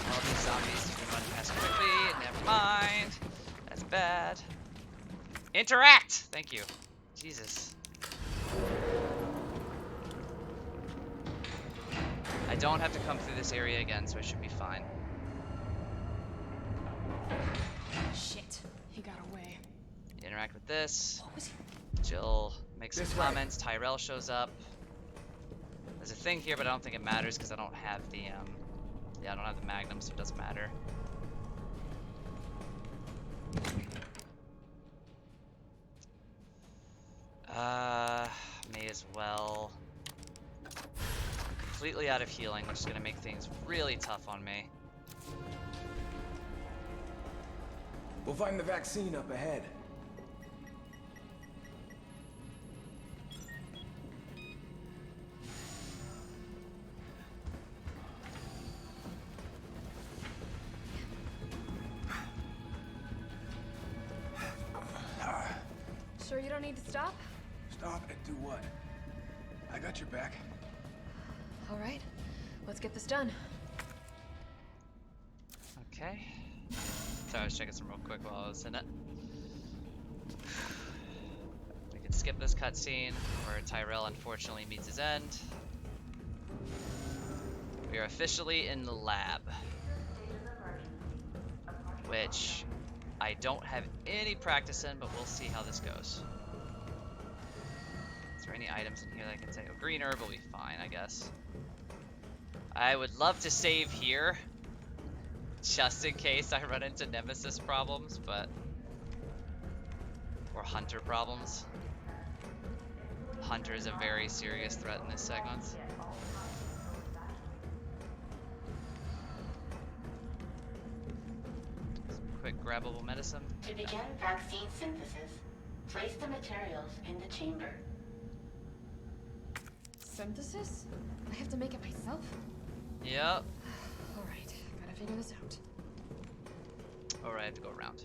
All these zombies can run past quickly. Never mind. That's bad. Interact! Thank you. Jesus. I don't have to come through this area again, so I should be fine. Shit, he got away. Interact with this. What was he? Jill makes some This way. comments. Tyrell shows up. There's a thing here, but I don't think it matters because I don't have the yeah, I don't have the Magnum, so it doesn't matter. May as well. I'm completely out of healing, which is gonna make things really tough on me. We'll find the vaccine up ahead. Sure you don't need to stop? Stop and do what? I got your back. All right, let's get this done. Okay. Sorry, I was checking some real quick while I was in it. We can skip this cutscene where Tyrell unfortunately meets his end. We are officially in the lab, which I don't have any practice in, but we'll see how this goes. Is there any items in here that I can take? Oh, green herb will be fine, I guess. I would love to save here, just in case I run into Nemesis problems, but... or Hunter problems. Hunter is a very serious threat in this segment. Quick grabbable medicine. To begin vaccine synthesis, place the materials in the chamber. Synthesis? I have to make it myself? Yep. All right, gotta figure this out. Alright, I have to go around.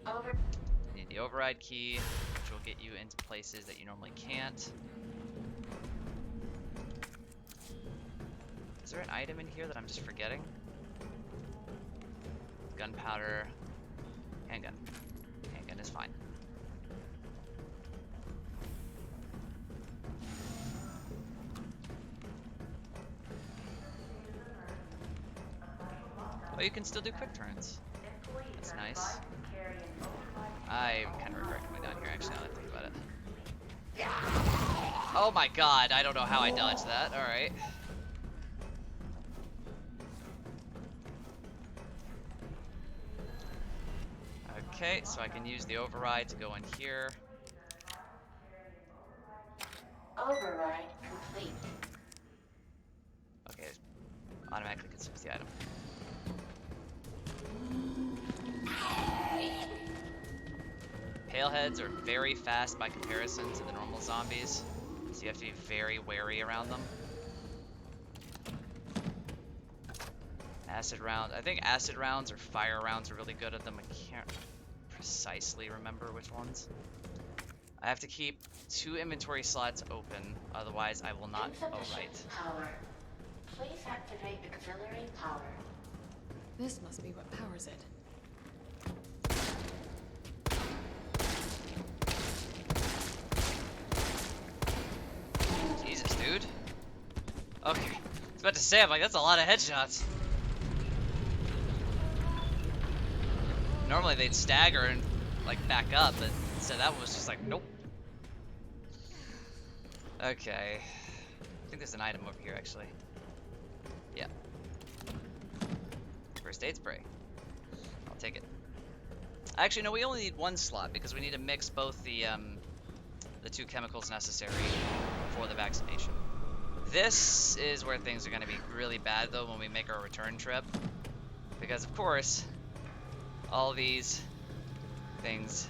Over. You need the override key, which will get you into places that you normally can't. Is there an item in here that I'm just forgetting? Gunpowder. Handgun. Handgun is fine. But you can still do quick turns. Employees That's are nice. advised to carry an override. I kind of regret coming down here actually now that I think about it. Oh my god, I don't know how I dodged that. Alright. Okay, so I can use the override to go in here. Override complete. Okay, automatically consumes the item. Paleheads are very fast by comparison to the normal zombies, so you have to be very wary around them. Acid round. I think acid rounds or fire rounds are really good at them. I can't precisely remember which ones. I have to keep 2 inventory slots open, otherwise I will not. Oh, right. Power. Please activate auxiliary power. This must be what powers it. Jesus, dude. Okay. I was about to say, I'm like, that's a lot of headshots. Normally they'd stagger and like back up, but instead that one was just like, nope. Okay. I think there's an item over here actually. Yeah. First aid spray. I'll take it. Actually, no, we only need 1 slot because we need to mix both the 2 chemicals necessary for the vaccination. This is where things are going to be really bad though when we make our return trip, because of course all these things,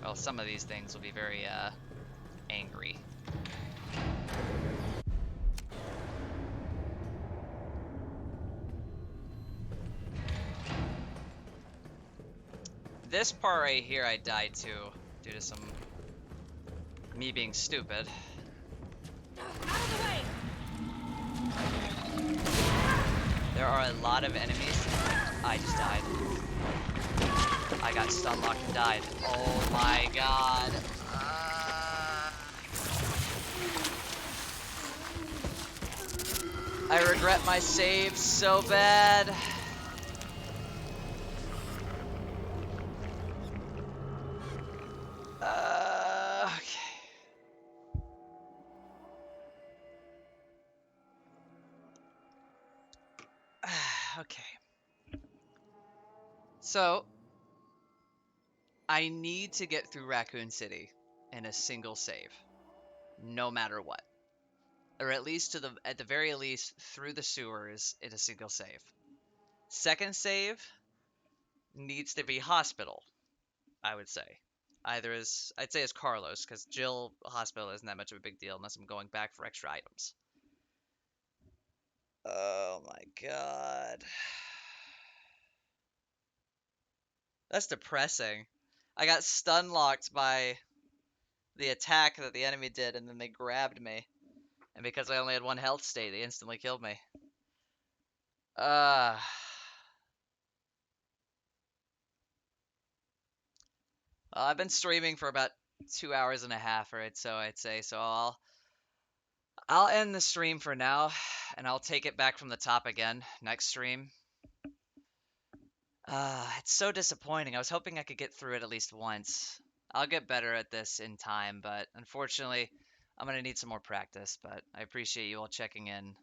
well, some of these things will be very angry. This part right here I died to due to some me being stupid. Out of the way! There are a lot of enemies. I just died. I got stun locked and died. Oh my god. I regret my save so bad. Okay. So, I need to get through Raccoon City in a single save, no matter what, or at least at the very least through the sewers in a single save. Second save needs to be hospital, I would say. I'd say as Carlos, because Jill hospital isn't that much of a big deal unless I'm going back for extra items. Oh my god. That's depressing. I got stun locked by the attack that the enemy did, and then they grabbed me. And because I only had 1 health state, they instantly killed me. I've been streaming for about 2 hours and a half, right? So I'd say, so I'll end the stream for now, and I'll take it back from the top again next stream. It's so disappointing. I was hoping I could get through it at least once. I'll get better at this in time, but unfortunately, I'm going to need some more practice. But I appreciate you all checking in.